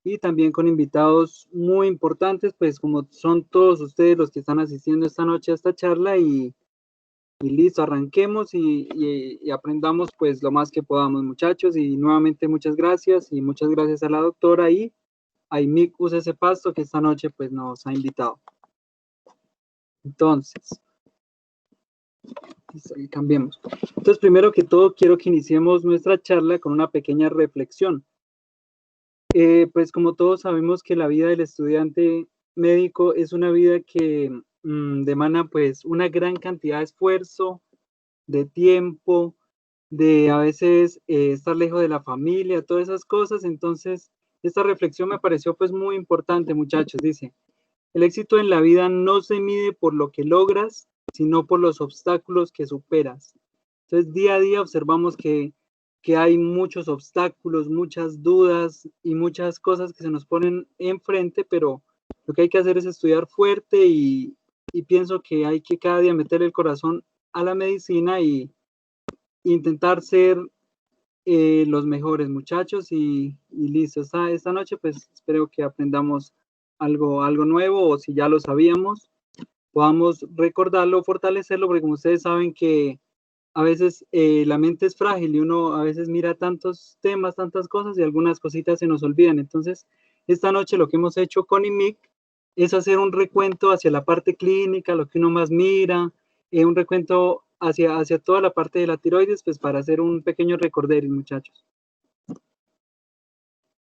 y también con invitados muy importantes, pues como son todos ustedes los que están asistiendo esta noche a esta charla y listo, arranquemos y aprendamos pues lo más que podamos, muchachos, y nuevamente muchas gracias y muchas gracias a la doctora y a IMIC UCC Pasto que esta noche pues nos ha invitado. Entonces, cambiemos. Entonces, primero que todo, quiero que iniciemos nuestra charla con una pequeña reflexión. Pues como todos sabemos que la vida del estudiante médico es una vida que demanda pues una gran cantidad de esfuerzo, de tiempo, de a veces estar lejos de la familia, todas esas cosas. Entonces, esta reflexión me pareció pues muy importante, muchachos. Dice, el éxito en la vida no se mide por lo que logras, sino por los obstáculos que superas. Entonces, día a día observamos que hay muchos obstáculos, muchas dudas y muchas cosas que se nos ponen enfrente, pero lo que hay que hacer es estudiar fuerte y pienso que hay que cada día meter el corazón a la medicina y intentar ser los mejores, muchachos, y listo. Esta noche pues espero que aprendamos algo nuevo, o si ya lo sabíamos, podamos recordarlo, fortalecerlo, porque como ustedes saben que a veces la mente es frágil y uno a veces mira tantos temas, tantas cosas y algunas cositas se nos olvidan. Entonces, esta noche lo que hemos hecho con IMIC es hacer un recuento hacia la parte clínica, lo que uno más mira, un recuento hacia toda la parte de la tiroides, pues para hacer un pequeño recorderis, muchachos.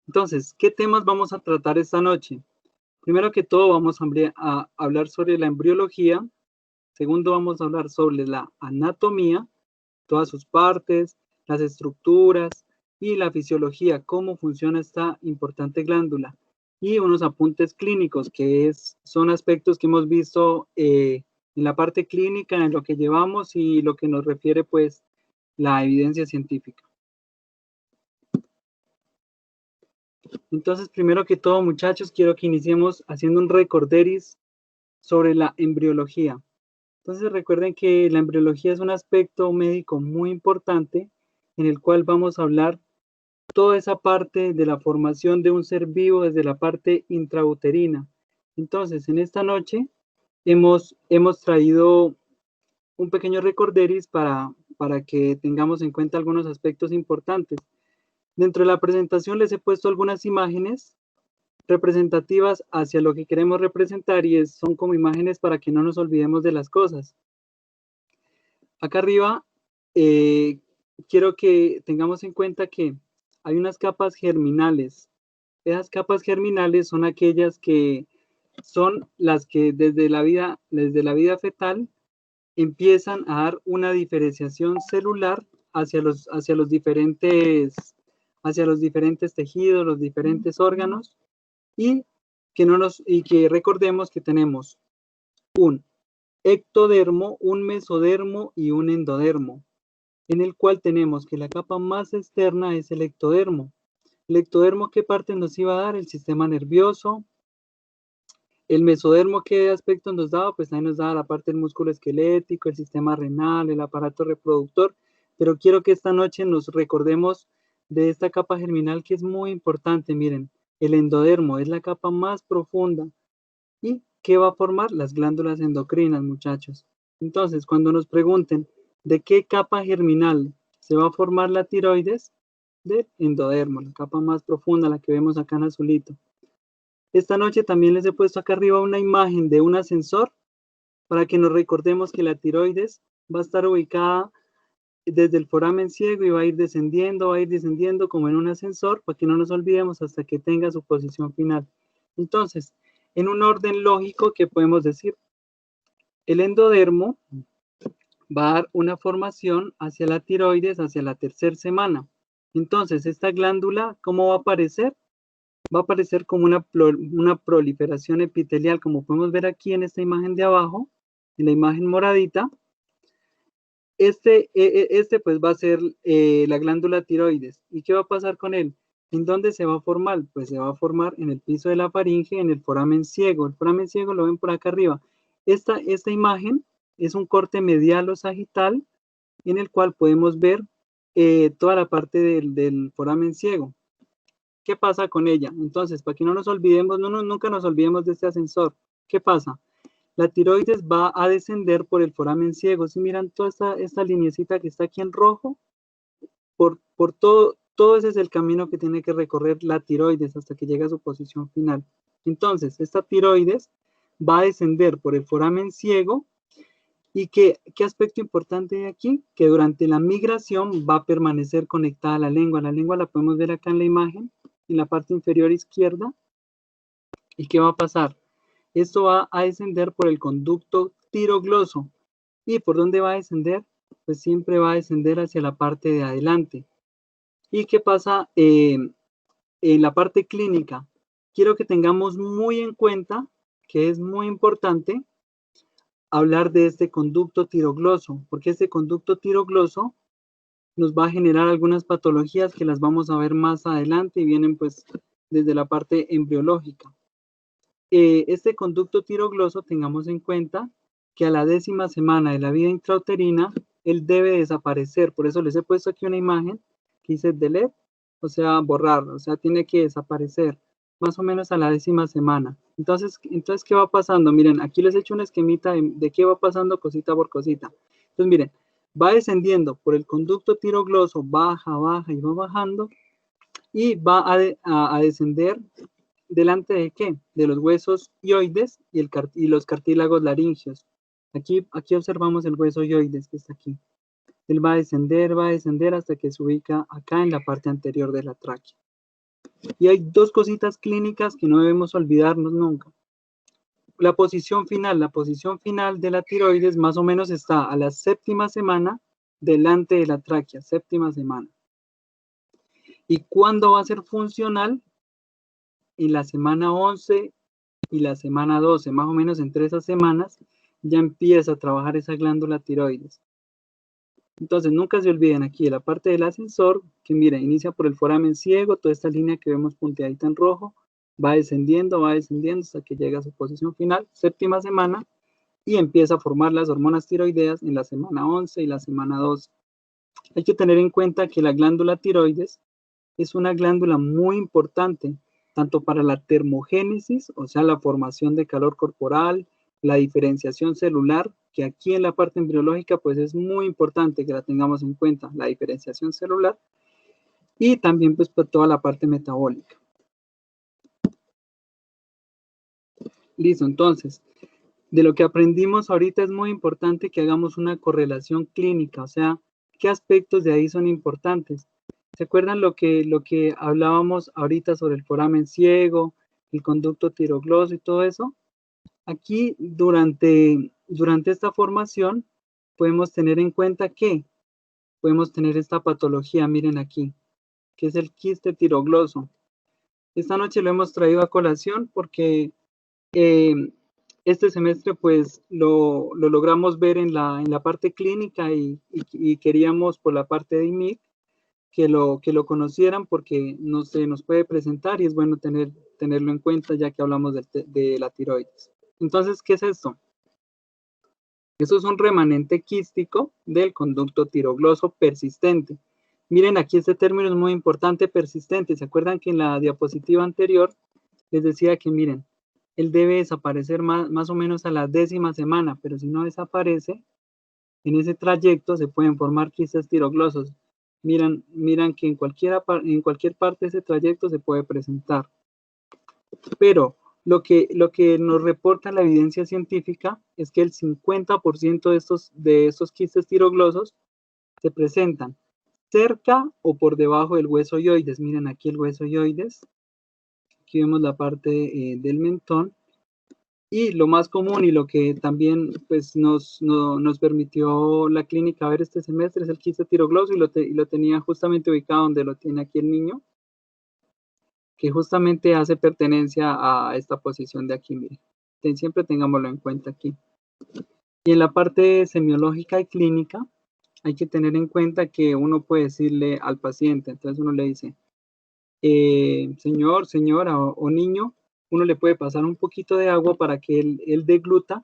Entonces, ¿qué temas vamos a tratar esta noche? Primero que todo, vamos a hablar sobre la embriología. Segundo, vamos a hablar sobre la anatomía, todas sus partes, las estructuras y la fisiología, cómo funciona esta importante glándula. Y unos apuntes clínicos, que son aspectos que hemos visto en la parte clínica, en lo que llevamos y lo que nos refiere pues la evidencia científica. Entonces, primero que todo, muchachos, quiero que iniciemos haciendo un recorderis sobre la embriología. Entonces, recuerden que la embriología es un aspecto médico muy importante en el cual vamos a hablar toda esa parte de la formación de un ser vivo desde la parte intrauterina. Entonces, en esta noche hemos traído un pequeño recorderis para que tengamos en cuenta algunos aspectos importantes. Dentro de la presentación les he puesto algunas imágenes representativas hacia lo que queremos representar y son como imágenes para que no nos olvidemos de las cosas. Acá arriba quiero que tengamos en cuenta que hay unas capas germinales. Esas capas germinales son aquellas que son las que desde la vida fetal empiezan a dar una diferenciación celular hacia los diferentes tejidos, los diferentes órganos, y que recordemos que tenemos un ectodermo, un mesodermo y un endodermo, en el cual tenemos que la capa más externa es el ectodermo. El ectodermo, ¿qué parte nos iba a dar? El sistema nervioso. El mesodermo, ¿qué aspecto nos daba? Pues ahí nos daba la parte del músculo esquelético, el sistema renal, el aparato reproductor, pero quiero que esta noche nos recordemos de esta capa germinal que es muy importante. Miren, el endodermo es la capa más profunda. ¿Y qué va a formar? Las glándulas endocrinas, muchachos. Entonces, cuando nos pregunten de qué capa germinal se va a formar la tiroides, del endodermo, la capa más profunda, la que vemos acá en azulito. Esta noche también les he puesto acá arriba una imagen de un ascensor para que nos recordemos que la tiroides va a estar ubicada desde el foramen ciego y va a ir descendiendo como en un ascensor, para que no nos olvidemos hasta que tenga su posición final. Entonces, en un orden lógico, ¿qué podemos decir? El endodermo va a dar una formación hacia la tiroides hacia la tercera semana. Entonces, esta glándula, ¿cómo va a aparecer? Va a aparecer como una proliferación epitelial, como podemos ver aquí en esta imagen de abajo, en la imagen moradita. Este pues va a ser la glándula tiroides. ¿Y qué va a pasar con él? ¿En dónde se va a formar? Pues se va a formar en el piso de la faringe, en el foramen ciego. El foramen ciego lo ven por acá arriba. Esta imagen es un corte medial o sagital en el cual podemos ver toda la parte del foramen ciego. ¿Qué pasa con ella? Entonces, para que no nos olvidemos, nunca nos olvidemos de este ascensor. ¿Qué pasa? La tiroides va a descender por el foramen ciego. Si miran toda esta lineecita que está aquí en rojo, por todo ese es el camino que tiene que recorrer la tiroides hasta que llega a su posición final. Entonces, esta tiroides va a descender por el foramen ciego. ¿Y qué aspecto importante hay aquí? Que durante la migración va a permanecer conectada a la lengua. La lengua la podemos ver acá en la imagen, en la parte inferior izquierda. ¿Y qué va a pasar? Esto va a descender por el conducto tirogloso. ¿Y por dónde va a descender? Pues siempre va a descender hacia la parte de adelante. ¿Y qué pasa en la parte clínica? Quiero que tengamos muy en cuenta que es muy importante hablar de este conducto tirogloso, porque este conducto tirogloso nos va a generar algunas patologías que las vamos a ver más adelante y vienen pues desde la parte embriológica. Este conducto tirogloso, tengamos en cuenta que a la 10ª semana de la vida intrauterina, él debe desaparecer. Por eso les he puesto aquí una imagen que dice delete, o sea, borrar, o sea, tiene que desaparecer más o menos a la 10ª semana. Entonces, ¿qué va pasando? Miren, aquí les he hecho un esquemita de qué va pasando cosita por cosita. Entonces, miren, va descendiendo por el conducto tirogloso, baja, baja y va bajando, y va a descender ¿delante de qué? De los huesos hioides y los cartílagos laringeos. Aquí observamos el hueso hioides que está aquí. Él va a descender hasta que se ubica acá en la parte anterior de la tráquea. Y hay dos cositas clínicas que no debemos olvidarnos nunca. La posición final de la tiroides más o menos está a la 7ª semana delante de la tráquea, 7ª semana. ¿Y cuándo va a ser funcional? En la semana 11 y la semana 12, más o menos entre esas semanas, ya empieza a trabajar esa glándula tiroides. Entonces, nunca se olviden aquí de la parte del ascensor, que miren, inicia por el foramen ciego, toda esta línea que vemos punteadita en rojo, va descendiendo hasta que llega a su posición final, 7ª semana, y empieza a formar las hormonas tiroideas en la semana 11 y la semana 12. Hay que tener en cuenta que la glándula tiroides es una glándula muy importante, tanto para la termogénesis, o sea, la formación de calor corporal, la diferenciación celular, que aquí en la parte embriológica pues es muy importante que la tengamos en cuenta, la diferenciación celular, y también pues por toda la parte metabólica. Listo, entonces, de lo que aprendimos ahorita es muy importante que hagamos una correlación clínica, o sea, qué aspectos de ahí son importantes. ¿Se acuerdan lo que hablábamos ahorita sobre el foramen ciego, el conducto tirogloso y todo eso? Aquí, durante esta formación, podemos tener en cuenta que podemos tener esta patología, miren aquí, que es el quiste tirogloso. Esta noche lo hemos traído a colación porque este semestre pues lo logramos ver en la parte clínica y queríamos por la parte de IMIC que lo conocieran porque no se nos puede presentar y es bueno tenerlo en cuenta ya que hablamos de la tiroides. Entonces, ¿qué es esto? Esto es un remanente quístico del conducto tirogloso persistente. Miren, aquí este término es muy importante, persistente. ¿Se acuerdan que en la diapositiva anterior les decía que, miren, él debe desaparecer más o menos a la 10ª semana, pero si no desaparece, en ese trayecto se pueden formar quistes tiroglosos. Miran que en cualquier parte de ese trayecto se puede presentar. Pero lo que nos reporta la evidencia científica es que el 50% de estos quistes tiroglosos se presentan cerca o por debajo del hueso hioides. Miren aquí el hueso hioides. Aquí vemos la parte del mentón. Y lo más común y lo que también pues, nos permitió la clínica ver este semestre es el quiste tirogloso y lo tenía justamente ubicado donde lo tiene aquí el niño, que justamente hace pertenencia a esta posición de aquí, miren. Siempre tengámoslo en cuenta aquí. Y en la parte semiológica y clínica, hay que tener en cuenta que uno puede decirle al paciente, entonces uno le dice, señor, señora o niño, uno le puede pasar un poquito de agua para que él degluta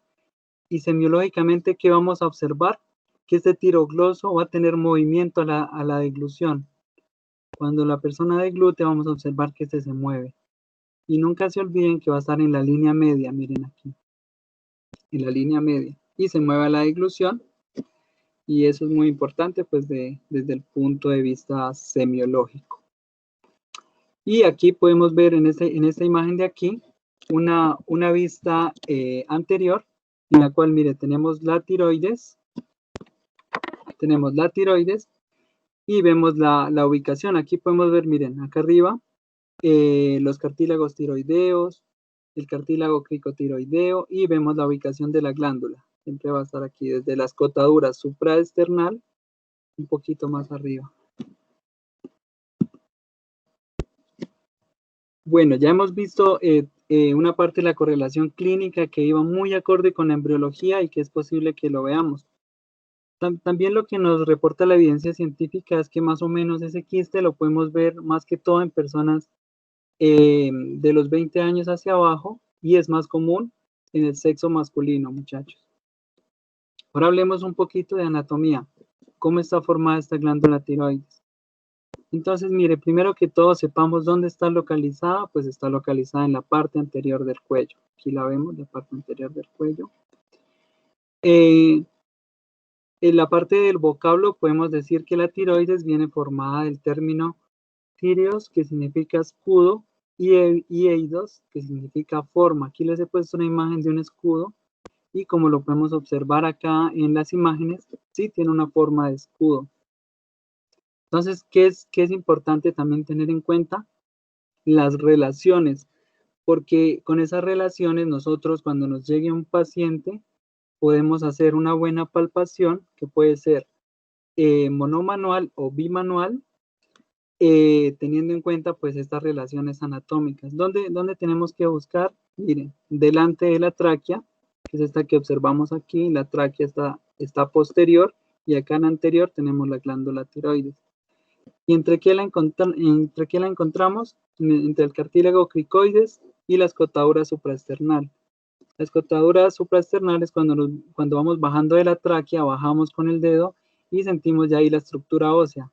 y semiológicamente, ¿qué vamos a observar? Que este tirogloso va a tener movimiento a la deglución. Cuando la persona deglute, vamos a observar que este se mueve. Y nunca se olviden que va a estar en la línea media, miren aquí. En la línea media. Y se mueve a la deglución. Y eso es muy importante, pues, desde el punto de vista semiológico. Y aquí podemos ver en esta imagen de aquí, una vista anterior, en la cual, mire, tenemos la tiroides. Y vemos la ubicación. Aquí podemos ver, miren, acá arriba, los cartílagos tiroideos, el cartílago cricotiroideo, y vemos la ubicación de la glándula. Siempre va a estar aquí, desde la escotadura supraesternal, un poquito más arriba. Bueno, ya hemos visto una parte de la correlación clínica que iba muy acorde con la embriología y que es posible que lo veamos. También lo que nos reporta la evidencia científica es que más o menos ese quiste lo podemos ver más que todo en personas de los 20 años hacia abajo, y es más común en el sexo masculino, muchachos. Ahora hablemos un poquito de anatomía. ¿Cómo está formada esta glándula tiroides? Entonces, mire, primero que todo sepamos dónde está localizada, pues está localizada en la parte anterior del cuello. Aquí la vemos, la parte anterior del cuello. En la parte del vocablo podemos decir que la tiroides viene formada del término tirios, que significa escudo, y eidos, que significa forma. Aquí les he puesto una imagen de un escudo, y como lo podemos observar acá en las imágenes, sí tiene una forma de escudo. Entonces, ¿qué es importante también tener en cuenta? Las relaciones, porque con esas relaciones nosotros, cuando nos llegue un paciente, podemos hacer una buena palpación, que puede ser monomanual o bimanual, teniendo en cuenta pues estas relaciones anatómicas. ¿Dónde tenemos que buscar? Miren, delante de la tráquea, que es esta que observamos aquí, la tráquea está posterior, y acá en la anterior tenemos la glándula tiroides. ¿Y entre qué la encontramos? Entre el cartílago cricoides y la escotadura supraesternal. La escotadura supraesternal es cuando vamos bajando de la tráquea, bajamos con el dedo y sentimos ya ahí la estructura ósea.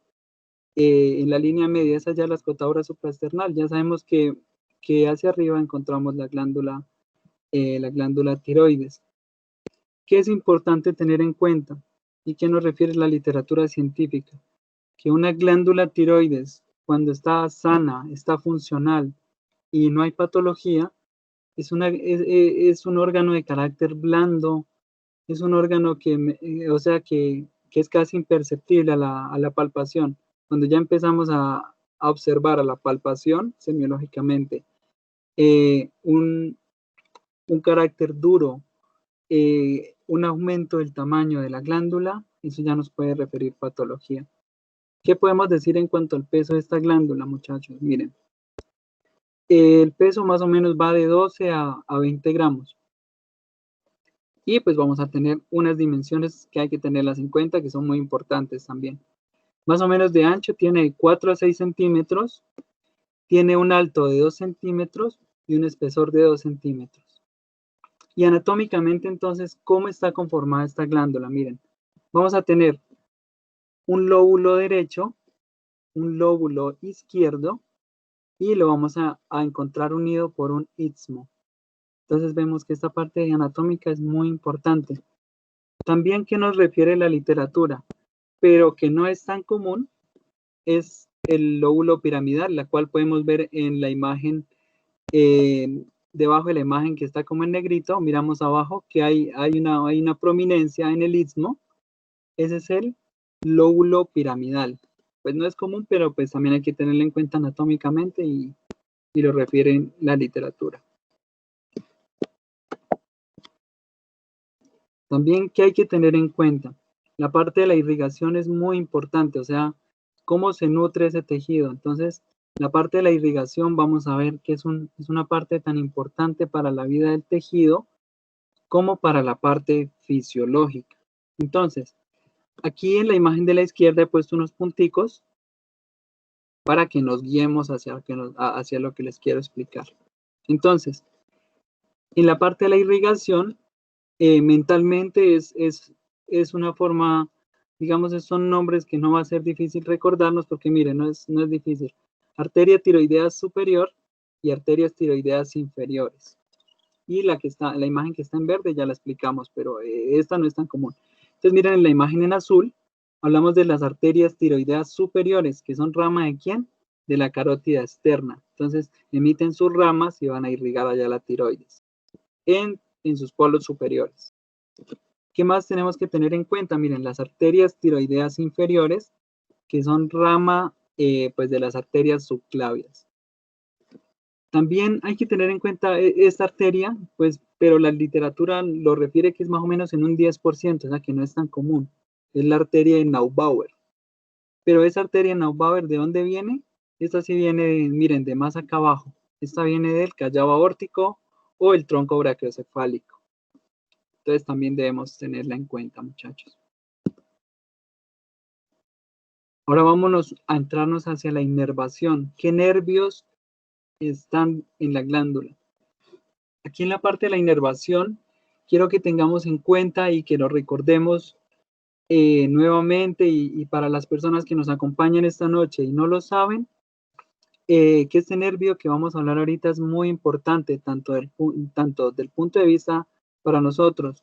En la línea media, esa ya la escotadura supraesternal. Ya sabemos que hacia arriba encontramos la glándula tiroides. ¿Qué es importante tener en cuenta? ¿Y qué nos refiere la literatura científica? Que una glándula tiroides, cuando está sana, está funcional y no hay patología, es un órgano de carácter blando, es un órgano que es casi imperceptible a la palpación. Cuando ya empezamos a observar a la palpación semiológicamente un carácter duro, un aumento del tamaño de la glándula, eso ya nos puede referir patología. ¿Qué podemos decir en cuanto al peso de esta glándula, muchachos? Miren, el peso más o menos va de 12 a 20 gramos. Y pues vamos a tener unas dimensiones que hay que tenerlas en cuenta, que son muy importantes también. Más o menos de ancho tiene 4 a 6 centímetros, tiene un alto de 2 centímetros y un espesor de 2 centímetros. Y anatómicamente, entonces, ¿cómo está conformada esta glándula? Miren, vamos a tener un lóbulo derecho, un lóbulo izquierdo, y lo vamos a encontrar unido por un istmo. Entonces vemos que esta parte anatómica es muy importante. También, ¿qué nos refiere la literatura? Pero que no es tan común, es el lóbulo piramidal, la cual podemos ver en la imagen, debajo de la imagen que está como en negrito, miramos abajo que hay una prominencia en el istmo. Ese es el lóbulo piramidal. Pues no es común, pero pues también hay que tenerlo en cuenta anatómicamente, y lo refiere en la literatura. También, ¿qué hay que tener en cuenta? La parte de la irrigación es muy importante, o sea, cómo se nutre ese tejido. Entonces, la parte de la irrigación vamos a ver que es una parte tan importante para la vida del tejido como para la parte fisiológica. Entonces, aquí en la imagen de la izquierda he puesto unos punticos para que nos guiemos hacia lo que les quiero explicar. Entonces, en la parte de la irrigación, mentalmente es una forma digamos, son nombres que no va a ser difícil recordarnos porque, miren, no es difícil. Arteria tiroidea superior y arterias tiroideas inferiores. Y la imagen que está en verde ya la explicamos, pero esta no es tan común. Entonces, miren, en la imagen en azul, hablamos de las arterias tiroideas superiores, que son rama de ¿quién? De la carótida externa. Entonces, emiten sus ramas y van a irrigar allá la tiroides en sus polos superiores. ¿Qué más tenemos que tener en cuenta? Miren, las arterias tiroideas inferiores, que son rama pues de las arterias subclavias. También hay que tener en cuenta esta arteria, pues, pero la literatura lo refiere que es más o menos en un 10%, o sea que no es tan común. Es la arteria de Neubauer. Pero esa arteria de Neubauer, ¿de dónde viene? Esta sí viene, miren, de más acá abajo. Esta viene del callado aórtico o el tronco brachiocefálico. Entonces también debemos tenerla en cuenta, muchachos. Ahora vámonos a entrarnos hacia la inervación. ¿Qué nervios están en la glándula? Aquí en la parte de la inervación, quiero que tengamos en cuenta y que lo recordemos nuevamente y para las personas que nos acompañan esta noche y no lo saben, que este nervio que vamos a hablar ahorita es muy importante, tanto del punto de vista para nosotros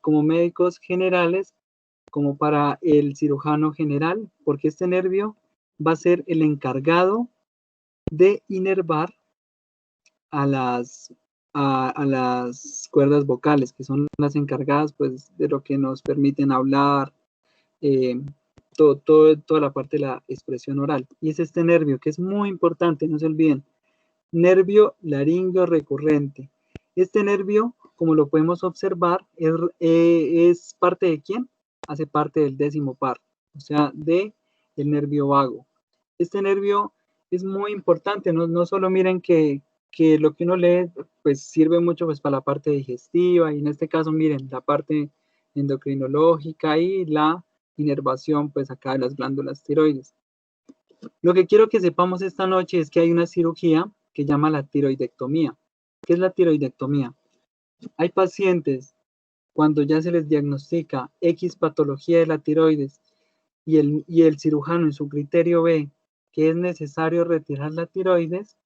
como médicos generales, como para el cirujano general, porque este nervio va a ser el encargado de inervar a las cuerdas vocales, que son las encargadas pues de lo que nos permiten hablar, toda la parte de la expresión oral. Y es este nervio que es muy importante, no se olviden, nervio laríngeo recurrente. Este nervio, como lo podemos observar, es parte de ¿quién? Hace parte del 10º par, o sea, del nervio vago. Este nervio es muy importante, no solo miren que lo que uno lee pues sirve mucho pues para la parte digestiva y en este caso miren la parte endocrinológica y la inervación pues acá de las glándulas tiroides. Lo que quiero que sepamos esta noche es que hay una cirugía que llama la tiroidectomía. ¿Qué es la tiroidectomía? Hay pacientes cuando ya se les diagnostica X patología de la tiroides y el cirujano en su criterio ve que es necesario retirar la tiroides,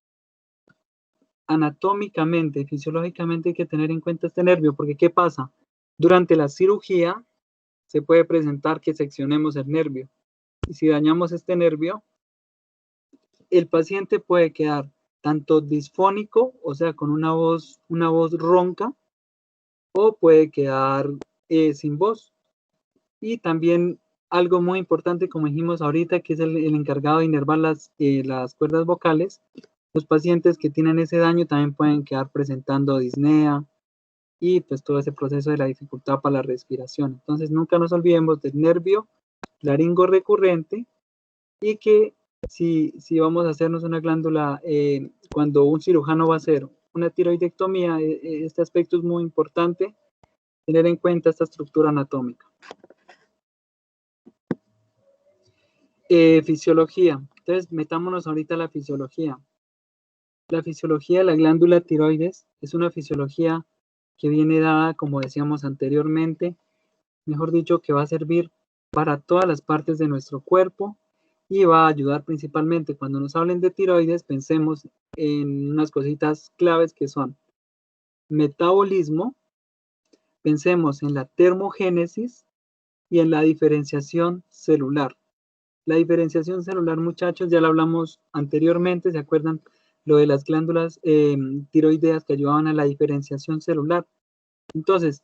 anatómicamente, fisiológicamente hay que tener en cuenta este nervio, porque ¿qué pasa? Durante la cirugía se puede presentar que seccionemos el nervio y si dañamos este nervio, el paciente puede quedar tanto disfónico, o sea, con una voz ronca, o puede quedar sin voz. Y también algo muy importante, como dijimos ahorita, que es el encargado de inervar las cuerdas vocales, los pacientes que tienen ese daño también pueden quedar presentando disnea y pues todo ese proceso de la dificultad para la respiración. Entonces nunca nos olvidemos del nervio laringo recurrente y que si vamos a hacernos una glándula, cuando un cirujano va a hacer una tiroidectomía, este aspecto es muy importante, tener en cuenta esta estructura anatómica. Fisiología. Entonces, metámonos ahorita a la fisiología. La fisiología de la glándula tiroides es una fisiología que viene dada, como decíamos anteriormente, mejor dicho, que va a servir para todas las partes de nuestro cuerpo y va a ayudar principalmente cuando nos hablen de tiroides, pensemos en unas cositas claves que son metabolismo, pensemos en la termogénesis y en la diferenciación celular. La diferenciación celular, muchachos, ya lo hablamos anteriormente, ¿se acuerdan? Lo de las glándulas tiroideas que ayudaban a la diferenciación celular. Entonces,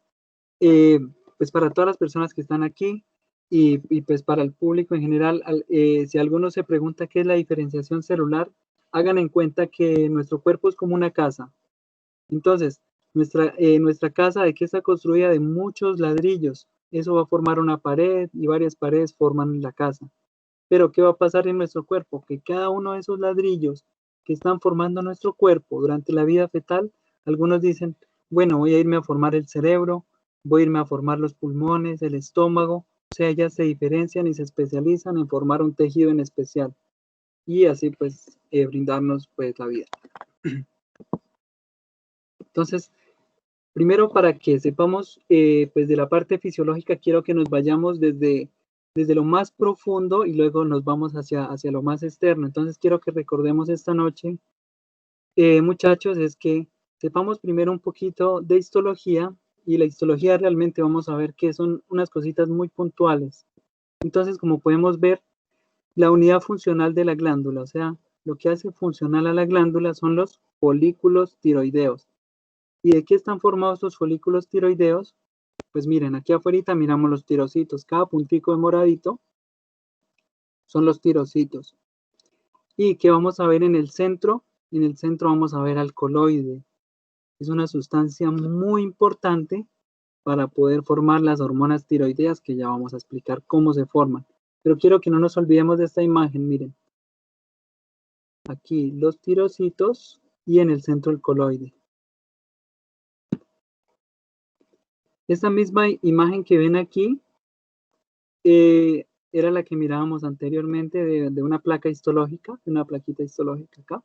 pues para todas las personas que están aquí y pues para el público en general, si alguno se pregunta qué es la diferenciación celular, hagan en cuenta que nuestro cuerpo es como una casa. Entonces, nuestra casa, ¿de qué está construida? De muchos ladrillos. Eso va a formar una pared y varias paredes forman la casa. Pero ¿qué va a pasar en nuestro cuerpo? Que cada uno de esos ladrillos que están formando nuestro cuerpo durante la vida fetal, algunos dicen, bueno, voy a irme a formar el cerebro, voy a irme a formar los pulmones, el estómago, o sea, ya se diferencian y se especializan en formar un tejido en especial y así pues brindarnos pues la vida. Entonces, Primero, para que sepamos, pues de la parte fisiológica, quiero que nos vayamos desde lo más profundo y luego nos vamos hacia lo más externo. Entonces, quiero que recordemos esta noche, muchachos, es que sepamos primero un poquito de histología, y la histología realmente vamos a ver que son unas cositas muy puntuales. Entonces, como podemos ver, la unidad funcional de la glándula, o sea, lo que hace funcional a la glándula son los folículos tiroideos. ¿Y de qué están formados los folículos tiroideos? Pues miren, aquí afuera miramos los tirocitos. Cada puntico de moradito son los tirocitos. ¿Y qué vamos a ver en el centro? En el centro vamos a ver al coloide. Es una sustancia muy importante para poder formar las hormonas tiroideas, que ya vamos a explicar cómo se forman. Pero quiero que no nos olvidemos de esta imagen, miren. Aquí los tirocitos y en el centro el coloide. Esta misma imagen que ven aquí era la que mirábamos anteriormente de una placa histológica, una plaquita histológica acá.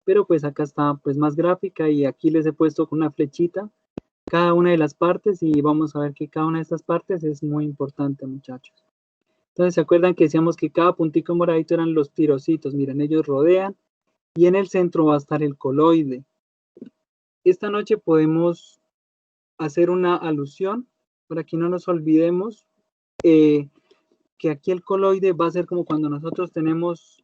Pero pues acá está pues más gráfica, y aquí les he puesto con una flechita cada una de las partes, y vamos a ver que cada una de estas partes es muy importante, muchachos. Entonces, ¿se acuerdan que decíamos que cada puntico moradito eran los tirocitos? Miren, ellos rodean, y en el centro va a estar el coloide. Esta noche podemos hacer una alusión para que no nos olvidemos que aquí el coloide va a ser como cuando nosotros tenemos,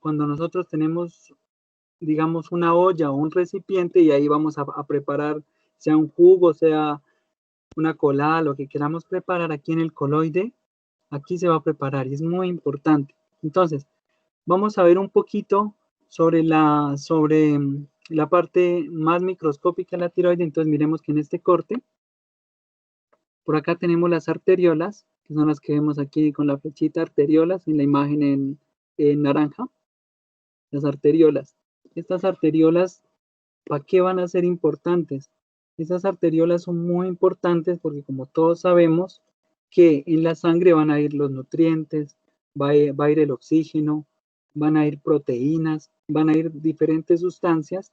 digamos, una olla o un recipiente, y ahí vamos a preparar, sea un jugo, sea una colada, lo que queramos preparar aquí en el coloide, aquí se va a preparar, y es muy importante. Entonces, vamos a ver un poquito sobre la parte más microscópica de la tiroide. Entonces, miremos que en este corte, por acá tenemos las arteriolas, que son las que vemos aquí con la flechita, arteriolas, en la imagen en naranja. Las arteriolas. Estas arteriolas, ¿para qué van a ser importantes? Estas arteriolas son muy importantes porque, como todos sabemos, que en la sangre van a ir los nutrientes, va a ir el oxígeno, van a ir proteínas, van a ir diferentes sustancias.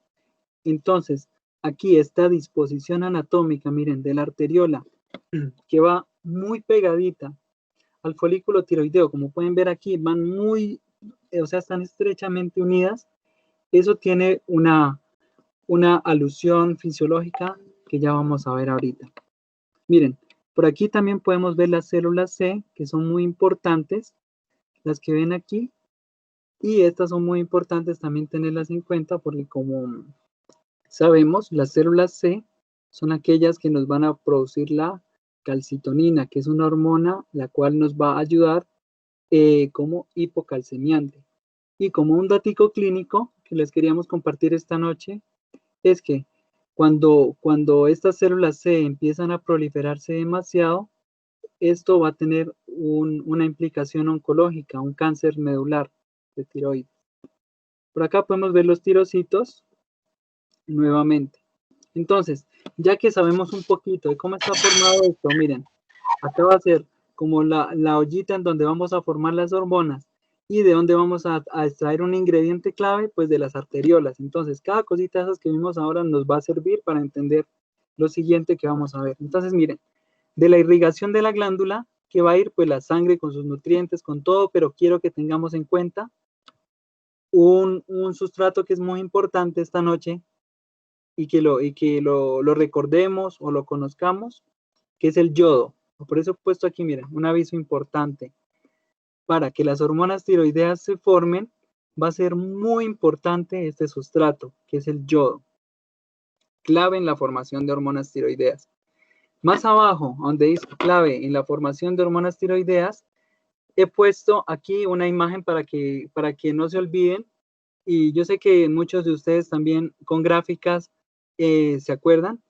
Entonces, aquí esta disposición anatómica, miren, de la arteriola, que va muy pegadita al folículo tiroideo, como pueden ver aquí, van muy, o sea, están estrechamente unidas. Eso tiene una alusión fisiológica que ya vamos a ver ahorita. Miren, por aquí también podemos ver las células C, que son muy importantes, las que ven aquí, y estas son muy importantes también tenerlas en cuenta, porque como sabemos, las células C son aquellas que nos van a producir la calcitonina, que es una hormona la cual nos va a ayudar como hipocalcemiante. Y como un datico clínico que les queríamos compartir esta noche, es que cuando estas células C empiezan a proliferarse demasiado, esto va a tener una implicación oncológica, un cáncer medular de tiroides. Por acá podemos ver los tirocitos nuevamente. Entonces, ya que sabemos un poquito de cómo está formado esto, miren, acá va a ser como la ollita en donde vamos a formar las hormonas, y de dónde vamos a extraer un ingrediente clave, pues de las arteriolas. Entonces, cada cosita de esas que vimos ahora nos va a servir para entender lo siguiente que vamos a ver. Entonces, miren, de la irrigación de la glándula, que va a ir pues la sangre con sus nutrientes, con todo, pero quiero que tengamos en cuenta un sustrato que es muy importante esta noche, y que lo recordemos o lo conozcamos, que es el yodo. Por eso he puesto aquí, miren, un aviso importante. Para que las hormonas tiroideas se formen, va a ser muy importante este sustrato, que es el yodo, clave en la formación de hormonas tiroideas. Más abajo, donde dice clave en la formación de hormonas tiroideas, he puesto aquí una imagen para que no se olviden, y yo sé que muchos de ustedes también con gráficas se acuerdan.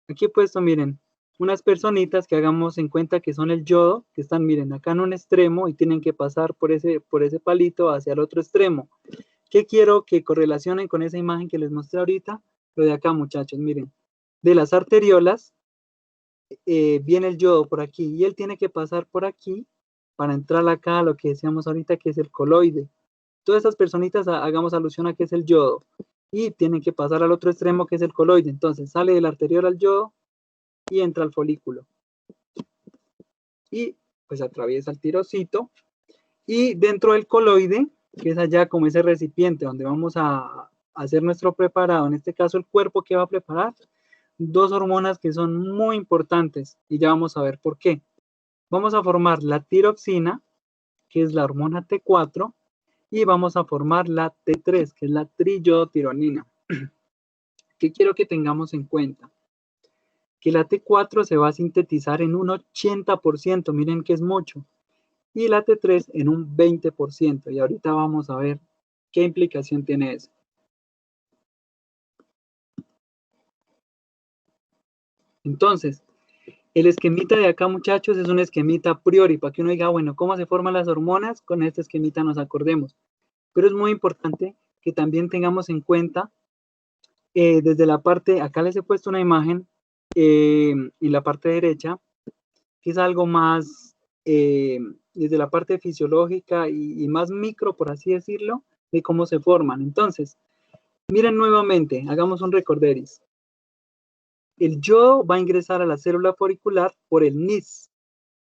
Aquí he puesto, miren, unas personitas que hagamos en cuenta que son el yodo, que están, miren, acá en un extremo, y tienen que pasar por ese palito hacia el otro extremo. ¿Qué quiero que correlacionen con esa imagen que les mostré ahorita? Lo de acá, muchachos, miren. De las arteriolas viene el yodo por aquí, y él tiene que pasar por aquí para entrar acá a lo que decíamos ahorita, que es el coloide. Todas estas personitas hagamos alusión a que es el yodo, y tienen que pasar al otro extremo, que es el coloide. Entonces sale de la arteriola al yodo, y entra al folículo. Y pues atraviesa el tirocito. Y dentro del coloide, que es allá como ese recipiente donde vamos a hacer nuestro preparado, en este caso el cuerpo que va a preparar, dos hormonas que son muy importantes y ya vamos a ver por qué. Vamos a formar la tiroxina, que es la hormona T4, y vamos a formar la T3, que es la triiodotironina. ¿Qué quiero que tengamos en cuenta? Que la T4 se va a sintetizar en un 80%, miren que es mucho, y la T3 en un 20%, y ahorita vamos a ver qué implicación tiene eso. Entonces, el esquemita de acá, muchachos, es un esquemita a priori, para que uno diga, bueno, ¿cómo se forman las hormonas? Con este esquemita nos acordemos. Pero es muy importante que también tengamos en cuenta, desde la parte, acá les he puesto una imagen en la parte derecha, que es algo más, desde la parte fisiológica y más micro, por así decirlo, de cómo se forman. Entonces, miren nuevamente, hagamos un recorderis. El yodo va a ingresar a la célula folicular por el NIS.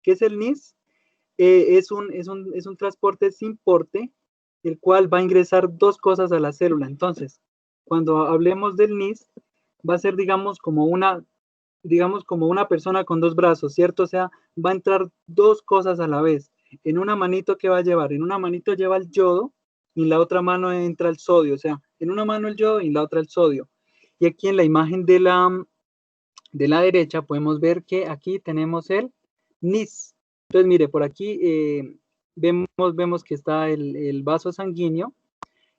¿Qué es el NIS? Es un transporte sin porte, el cual va a ingresar dos cosas a la célula. Entonces, cuando hablemos del NIS, va a ser, digamos, como una persona con dos brazos, ¿cierto? O sea, va a entrar dos cosas a la vez. En una manito, ¿qué va a llevar? En una manito lleva el yodo y en la otra mano entra el sodio. O sea, en una mano el yodo y en la otra el sodio. Y aquí en la imagen de la derecha podemos ver que aquí tenemos el NIS. Entonces, mire, por aquí vemos que está el vaso sanguíneo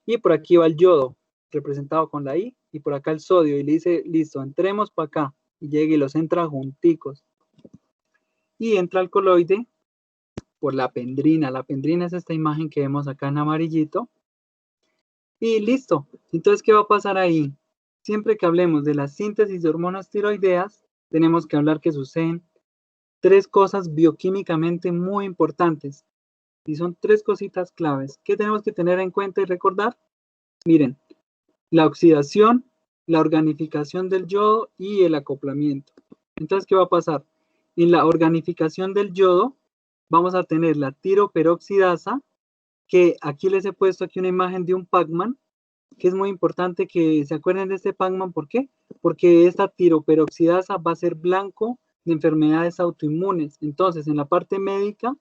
y por aquí va el yodo, representado con la I, y por acá el sodio. Y le dice, listo, entremos para acá. Y llega y los entra junticos. Y entra al coloide por la pendrina. La pendrina es esta imagen que vemos acá en amarillito. Y listo. Entonces, ¿qué va a pasar ahí? Siempre que hablemos de la síntesis de hormonas tiroideas, tenemos que hablar que suceden tres cosas bioquímicamente muy importantes. Y son tres cositas claves. ¿Qué tenemos que tener en cuenta y recordar? Miren, la oxidación, la organificación del yodo y el acoplamiento. Entonces, ¿qué va a pasar? En la organificación del yodo vamos a tener la tiroperoxidasa, que aquí les he puesto aquí una imagen de un Pac-Man, que es muy importante que se acuerden de este Pac-Man. ¿Por qué? Porque esta tiroperoxidasa va a ser blanco de enfermedades autoinmunes. Entonces, en la parte médica,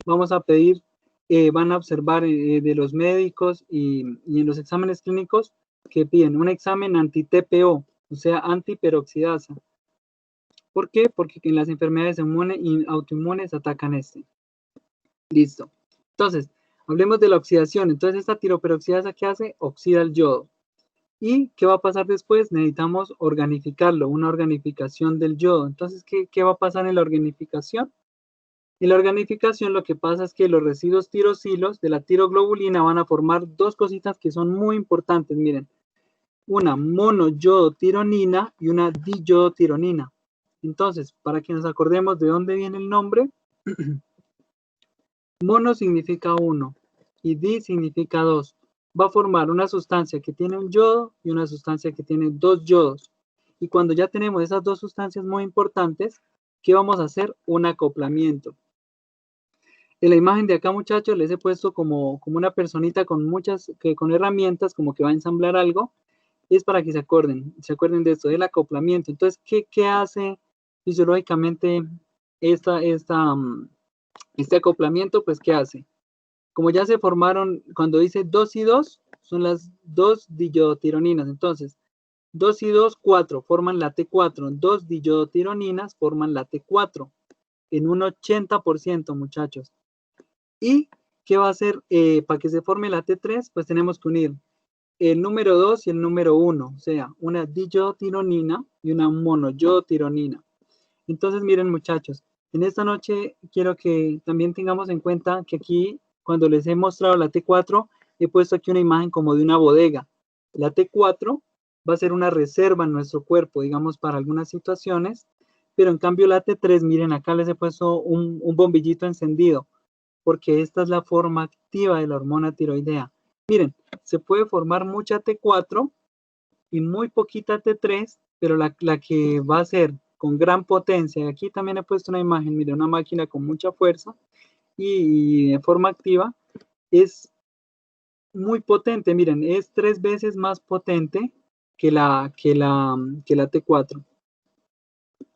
vamos a pedir, van a observar de los médicos y en los exámenes clínicos que piden un examen anti-TPO, o sea, antiperoxidasa. ¿Por qué? Porque en las enfermedades autoinmunes atacan este. Listo. Entonces, hablemos de la oxidación. Entonces, esta tiroperoxidasa, ¿qué hace? Oxida el yodo. ¿Y qué va a pasar después? Necesitamos organificarlo, una organificación del yodo. Entonces, ¿qué va a pasar en la organificación? En la organificación lo que pasa es que los residuos tirosilos de la tiroglobulina van a formar dos cositas que son muy importantes. Miren, una monoyodotironina y una diyodotironina. Entonces, para que nos acordemos de dónde viene el nombre, mono significa uno y di significa dos. Va a formar una sustancia que tiene un yodo y una sustancia que tiene dos yodos. Y cuando ya tenemos esas dos sustancias muy importantes, ¿qué vamos a hacer? Un acoplamiento. En la imagen de acá, muchachos, les he puesto como una personita con con herramientas, como que va a ensamblar algo. Es para que se acuerden de esto, del acoplamiento. Entonces, ¿qué hace fisiológicamente este acoplamiento? Pues, ¿qué hace? Como ya se formaron, cuando dice 2 y 2, son las dos diyodotironinas. Entonces, 2 y 2, 4, forman la T4. 2 diyodotironinas forman la T4 en un 80%, muchachos. ¿Y qué va a hacer para que se forme la T3? Pues tenemos que unir el número 2 y el número 1, o sea, una diyodotironina y una monoyodotironina. Entonces, miren, muchachos, en esta noche quiero que también tengamos en cuenta que aquí, cuando les he mostrado la T4, he puesto aquí una imagen como de una bodega. La T4 va a ser una reserva en nuestro cuerpo, digamos, para algunas situaciones, pero en cambio la T3, miren, acá les he puesto un bombillito encendido, porque esta es la forma activa de la hormona tiroidea. Miren, se puede formar mucha T4 y muy poquita T3, pero la que va a ser con gran potencia. Aquí también he puesto una imagen, mire, una máquina con mucha fuerza y de forma activa es muy potente. Miren, es 3 veces más potente que la T4.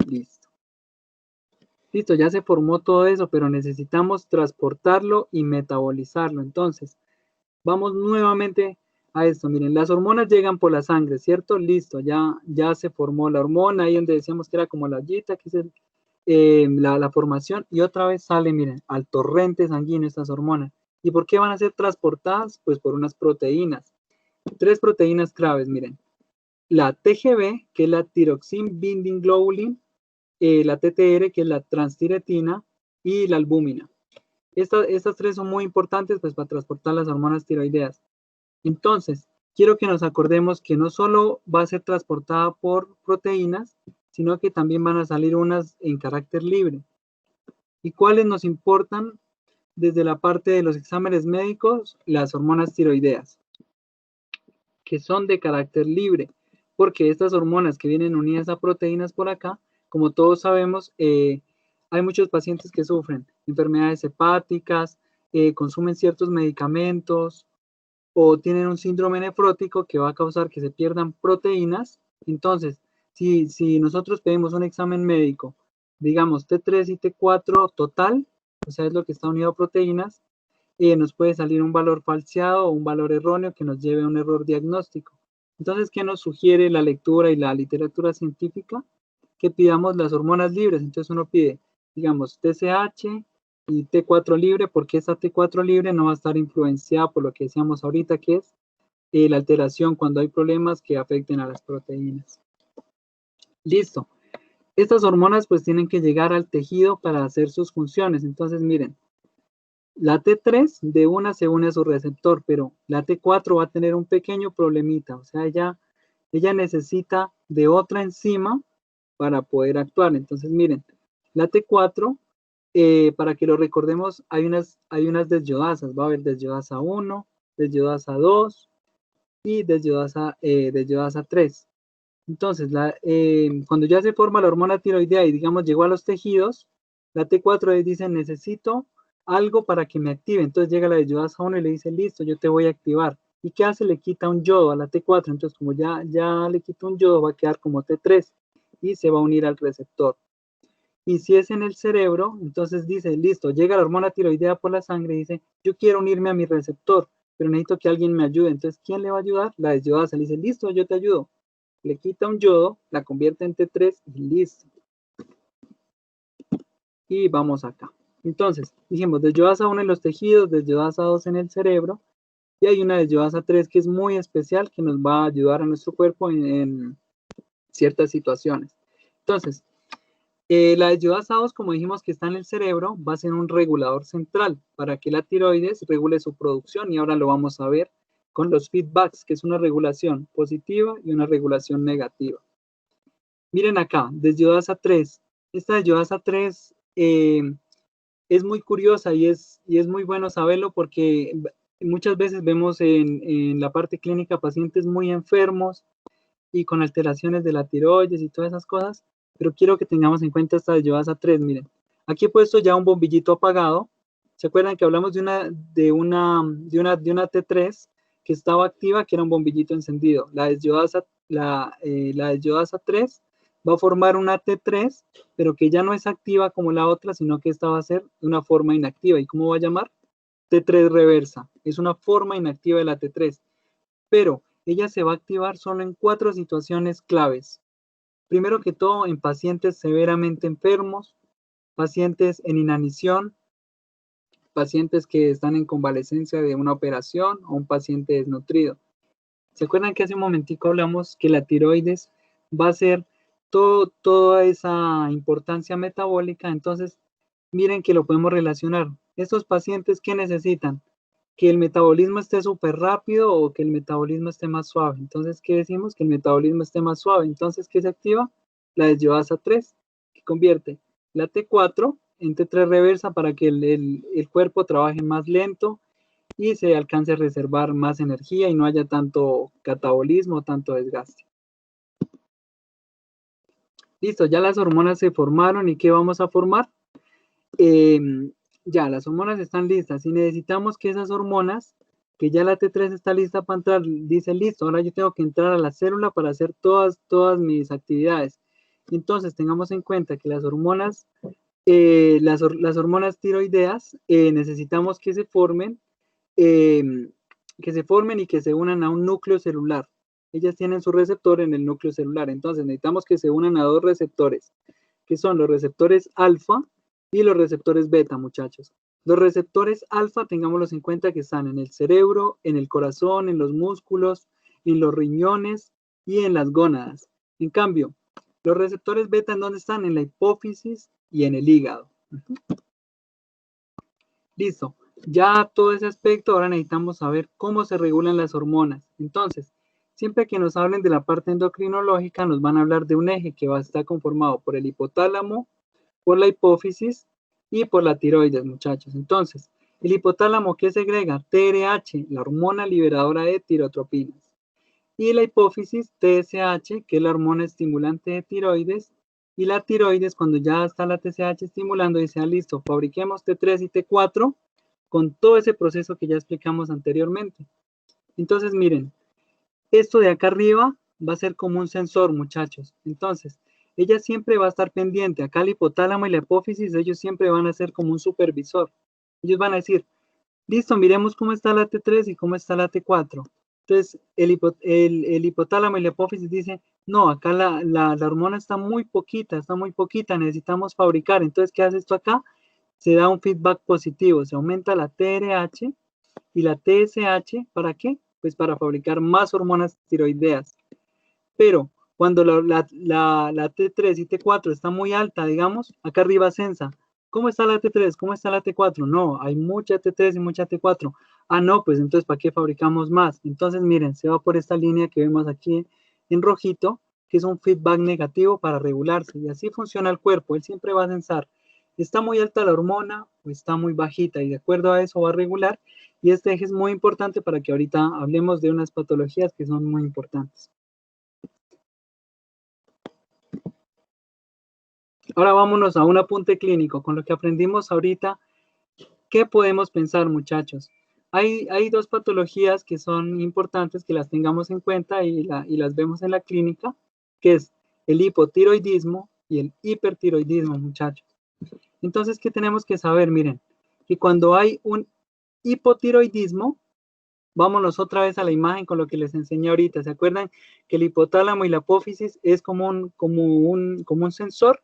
Listo. Listo, ya se formó todo eso, pero necesitamos transportarlo y metabolizarlo. Entonces, vamos nuevamente a esto. Miren, las hormonas llegan por la sangre, ¿cierto? Listo, ya se formó la hormona, ahí donde decíamos que era como la yita, que es la formación, y otra vez sale, miren, al torrente sanguíneo estas hormonas. ¿Y por qué van a ser transportadas? Pues por unas proteínas. 3 proteínas claves, miren. La TGB, que es la Thyroxine Binding Globulin, la TTR, que es la transtiretina, y la albúmina. Estas 3 son muy importantes pues, para transportar las hormonas tiroideas. Entonces, quiero que nos acordemos que no solo va a ser transportada por proteínas, sino que también van a salir unas en carácter libre. ¿Y cuáles nos importan desde la parte de los exámenes médicos? Las hormonas tiroideas, que son de carácter libre, porque estas hormonas que vienen unidas a proteínas por acá, como todos sabemos, hay muchos pacientes que sufren enfermedades hepáticas, consumen ciertos medicamentos o tienen un síndrome nefrótico que va a causar que se pierdan proteínas. Entonces, si nosotros pedimos un examen médico, digamos T3 y T4 total, o sea, es lo que está unido a proteínas, nos puede salir un valor falseado o un valor erróneo que nos lleve a un error diagnóstico. Entonces, ¿qué nos sugiere la lectura y la literatura científica? Que pidamos las hormonas libres. Entonces uno pide, digamos, TSH y T4 libre, porque esa T4 libre no va a estar influenciada por lo que decíamos ahorita, que es la alteración cuando hay problemas que afecten a las proteínas. Listo. Estas hormonas pues tienen que llegar al tejido para hacer sus funciones. Entonces, miren, la T3 de una se une a su receptor, pero la T4 va a tener un pequeño problemita. O sea, ella necesita de otra enzima para poder actuar. Entonces, miren, la T4, para que lo recordemos, hay unas desyodasas. Va a haber desyodasa 1, desyodasa 2 y desyodasa 3. Entonces, cuando ya se forma la hormona tiroidea y digamos llegó a los tejidos, la T4 dice necesito algo para que me active. Entonces llega la desyodasa 1 y le dice listo, yo te voy a activar. ¿Y qué hace? Le quita un yodo a la T4. Entonces como ya le quita un yodo, va a quedar como T3 y se va a unir al receptor. Y si es en el cerebro, entonces dice listo, llega la hormona tiroidea por la sangre y dice yo quiero unirme a mi receptor, pero necesito que alguien me ayude. Entonces, ¿quién le va a ayudar? La desyodasa le dice listo, yo te ayudo. Le quita un yodo, la convierte en T3 y listo. Y vamos acá. Entonces, dijimos, desyodasa 1 en los tejidos, desyodasa 2 en el cerebro, y hay una desyodasa 3 que es muy especial, que nos va a ayudar a nuestro cuerpo en ciertas situaciones. Entonces, la desyodasa 2, como dijimos que está en el cerebro, va a ser un regulador central para que la tiroides regule su producción, y ahora lo vamos a ver con los feedbacks, que es una regulación positiva y una regulación negativa. Miren acá, desyodasa 3. Esta desyodasa 3 es muy curiosa y es muy bueno saberlo porque muchas veces vemos en la parte clínica pacientes muy enfermos y con alteraciones de la tiroides y todas esas cosas, pero quiero que tengamos en cuenta esta desyodasa 3. Miren, aquí he puesto ya un bombillito apagado. ¿Se acuerdan que hablamos de una T3 que estaba activa, que era un bombillito encendido? La desyodasa 3 va a formar una T3, pero que ya no es activa como la otra, sino que esta va a ser de una forma inactiva. ¿Y cómo va a llamar? T3 reversa. Es una forma inactiva de la T3, pero ella se va a activar solo en 4 situaciones claves. Primero que todo, en pacientes severamente enfermos, pacientes en inanición, pacientes que están en convalecencia de una operación o un paciente desnutrido. ¿Se acuerdan que hace un momentico hablamos que la tiroides va a ser toda esa importancia metabólica? Entonces, miren que lo podemos relacionar. Estos pacientes, ¿qué necesitan? Que el metabolismo esté súper rápido o que el metabolismo esté más suave. Entonces, ¿qué decimos? Que el metabolismo esté más suave. Entonces, ¿qué se activa? La desyodasa 3, que convierte la T4 en T3 reversa para que el cuerpo trabaje más lento y se alcance a reservar más energía y no haya tanto catabolismo, tanto desgaste. Listo, ya las hormonas se formaron. ¿Y qué vamos a formar? Ya, las hormonas están listas y necesitamos que esas hormonas, que ya la T3 está lista para entrar, dice listo, ahora yo tengo que entrar a la célula para hacer todas mis actividades. Entonces, tengamos en cuenta que las hormonas, las hormonas tiroideas, necesitamos que se formen y que se unan a un núcleo celular. Ellas tienen su receptor en el núcleo celular, entonces necesitamos que se unan a dos receptores, que son los receptores alfa y los receptores beta, muchachos. Los receptores alfa, tengámoslos en cuenta que están en el cerebro, en el corazón, en los músculos, en los riñones y en las gónadas. En cambio, los receptores beta, ¿en dónde están? En la hipófisis y en el hígado. Listo. Ya todo ese aspecto, ahora necesitamos saber cómo se regulan las hormonas. Entonces, siempre que nos hablen de la parte endocrinológica, nos van a hablar de un eje que va a estar conformado por el hipotálamo, por la hipófisis y por la tiroides, muchachos. Entonces, el hipotálamo, ¿qué segrega? TRH, la hormona liberadora de tirotropinas. Y la hipófisis, TSH, que es la hormona estimulante de tiroides. Y la tiroides, cuando ya está la TSH estimulando, dice, listo, fabriquemos T3 y T4 con todo ese proceso que ya explicamos anteriormente. Entonces, miren, esto de acá arriba va a ser como un sensor, muchachos. Entonces, ella siempre va a estar pendiente. Acá el hipotálamo y la hipófisis, ellos siempre van a ser como un supervisor. Ellos van a decir, listo, miremos cómo está la T3 y cómo está la T4. Entonces, el hipotálamo y la hipófisis dicen, no, acá la hormona está muy poquita, necesitamos fabricar. Entonces, ¿qué hace esto acá? Se da un feedback positivo, se aumenta la TRH y la TSH, ¿para qué? Pues para fabricar más hormonas tiroideas. Pero cuando la T3 y T4 está muy alta, digamos, acá arriba sensa, ¿cómo está la T3? ¿Cómo está la T4? No, hay mucha T3 y mucha T4. Ah, no, pues entonces, ¿para qué fabricamos más? Entonces, miren, se va por esta línea que vemos aquí en rojito, que es un feedback negativo para regularse. Y así funciona el cuerpo, él siempre va a sensar, ¿está muy alta la hormona o está muy bajita? Y de acuerdo a eso va a regular. Y este eje es muy importante para que ahorita hablemos de unas patologías que son muy importantes. Ahora vámonos a un apunte clínico. Con lo que aprendimos ahorita, ¿qué podemos pensar, muchachos? Hay dos patologías que son importantes que las tengamos en cuenta y las vemos en la clínica, que es el hipotiroidismo y el hipertiroidismo, muchachos. Entonces, ¿qué tenemos que saber? Miren, que cuando hay un hipotiroidismo, vámonos otra vez a la imagen con lo que les enseñé ahorita. ¿Se acuerdan que el hipotálamo y la apófisis es como un sensor?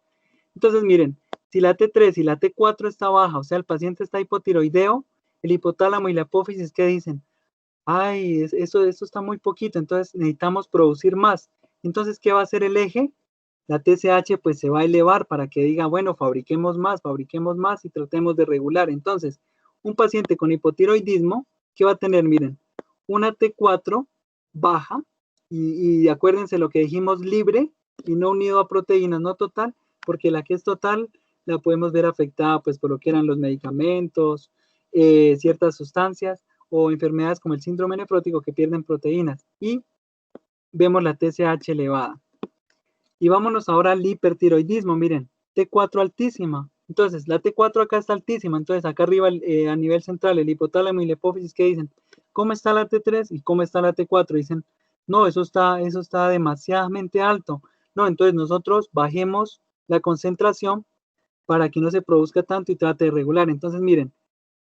Entonces, miren, si la T3 y la T4 está baja, o sea, el paciente está hipotiroideo, el hipotálamo y la apófisis, ¿qué dicen? Ay, eso está muy poquito, entonces necesitamos producir más. Entonces, ¿qué va a hacer el eje? La TSH pues se va a elevar para que diga, bueno, fabriquemos más y tratemos de regular. Entonces, un paciente con hipotiroidismo, ¿qué va a tener? Miren, una T4 baja, y acuérdense lo que dijimos, libre y no unido a proteínas, no total, porque la que es total la podemos ver afectada pues por lo que eran los medicamentos, ciertas sustancias o enfermedades como el síndrome nefrótico que pierden proteínas. Y vemos la TSH elevada. Y vámonos ahora al hipertiroidismo, miren, T4 altísima. Entonces, la T4 acá está altísima, entonces acá arriba a nivel central, el hipotálamo y la hipófisis, ¿qué dicen? ¿Cómo está la T3 y cómo está la T4? Dicen, no, eso está demasiadamente alto. No, entonces nosotros bajemos la concentración para que no se produzca tanto y trate de regular. Entonces, miren,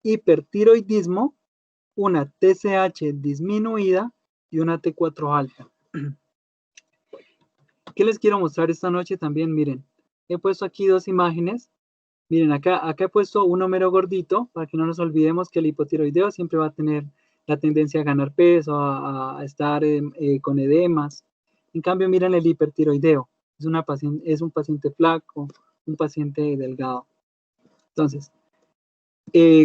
hipertiroidismo, una TSH disminuida y una T4 alta. ¿Qué les quiero mostrar esta noche también? Miren, he puesto aquí dos imágenes. Miren, acá he puesto un número gordito para que no nos olvidemos que el hipotiroideo siempre va a tener la tendencia a ganar peso, a estar con edemas. En cambio, miren el hipertiroideo. Es un paciente flaco, un paciente delgado. Entonces,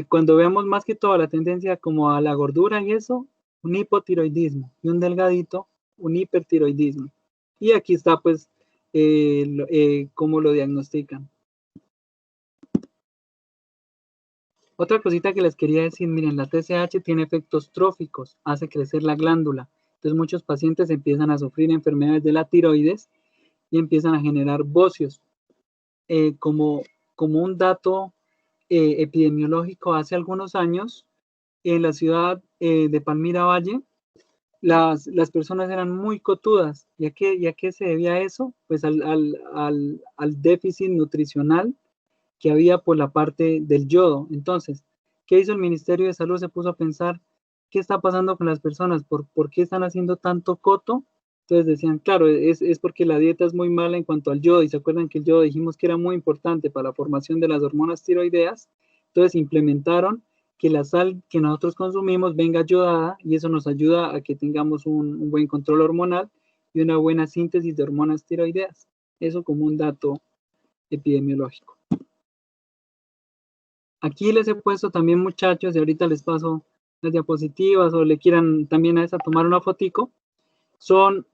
cuando veamos más que todo la tendencia como a la gordura y eso, un hipotiroidismo, y un delgadito, un hipertiroidismo. Y aquí está pues cómo lo diagnostican. Otra cosita que les quería decir, miren, la TSH tiene efectos tróficos, hace crecer la glándula. Entonces muchos pacientes empiezan a sufrir enfermedades de la tiroides y empiezan a generar bocios. Como un dato epidemiológico, hace algunos años, en la ciudad de Palmira Valle, las personas eran muy cotudas. ¿Y a qué se debía eso? Pues al déficit nutricional que había por la parte del yodo. Entonces, ¿qué hizo el Ministerio de Salud? Se puso a pensar, ¿qué está pasando con las personas? ¿Por qué están haciendo tanto coto? Entonces decían, claro, es porque la dieta es muy mala en cuanto al yodo, y se acuerdan que el yodo dijimos que era muy importante para la formación de las hormonas tiroideas. Entonces implementaron que la sal que nosotros consumimos venga yodada, y eso nos ayuda a que tengamos un buen control hormonal y una buena síntesis de hormonas tiroideas. Eso como un dato epidemiológico. Aquí les he puesto también, muchachos, y ahorita les paso las diapositivas, o le quieran también a esa tomar una fotico. Son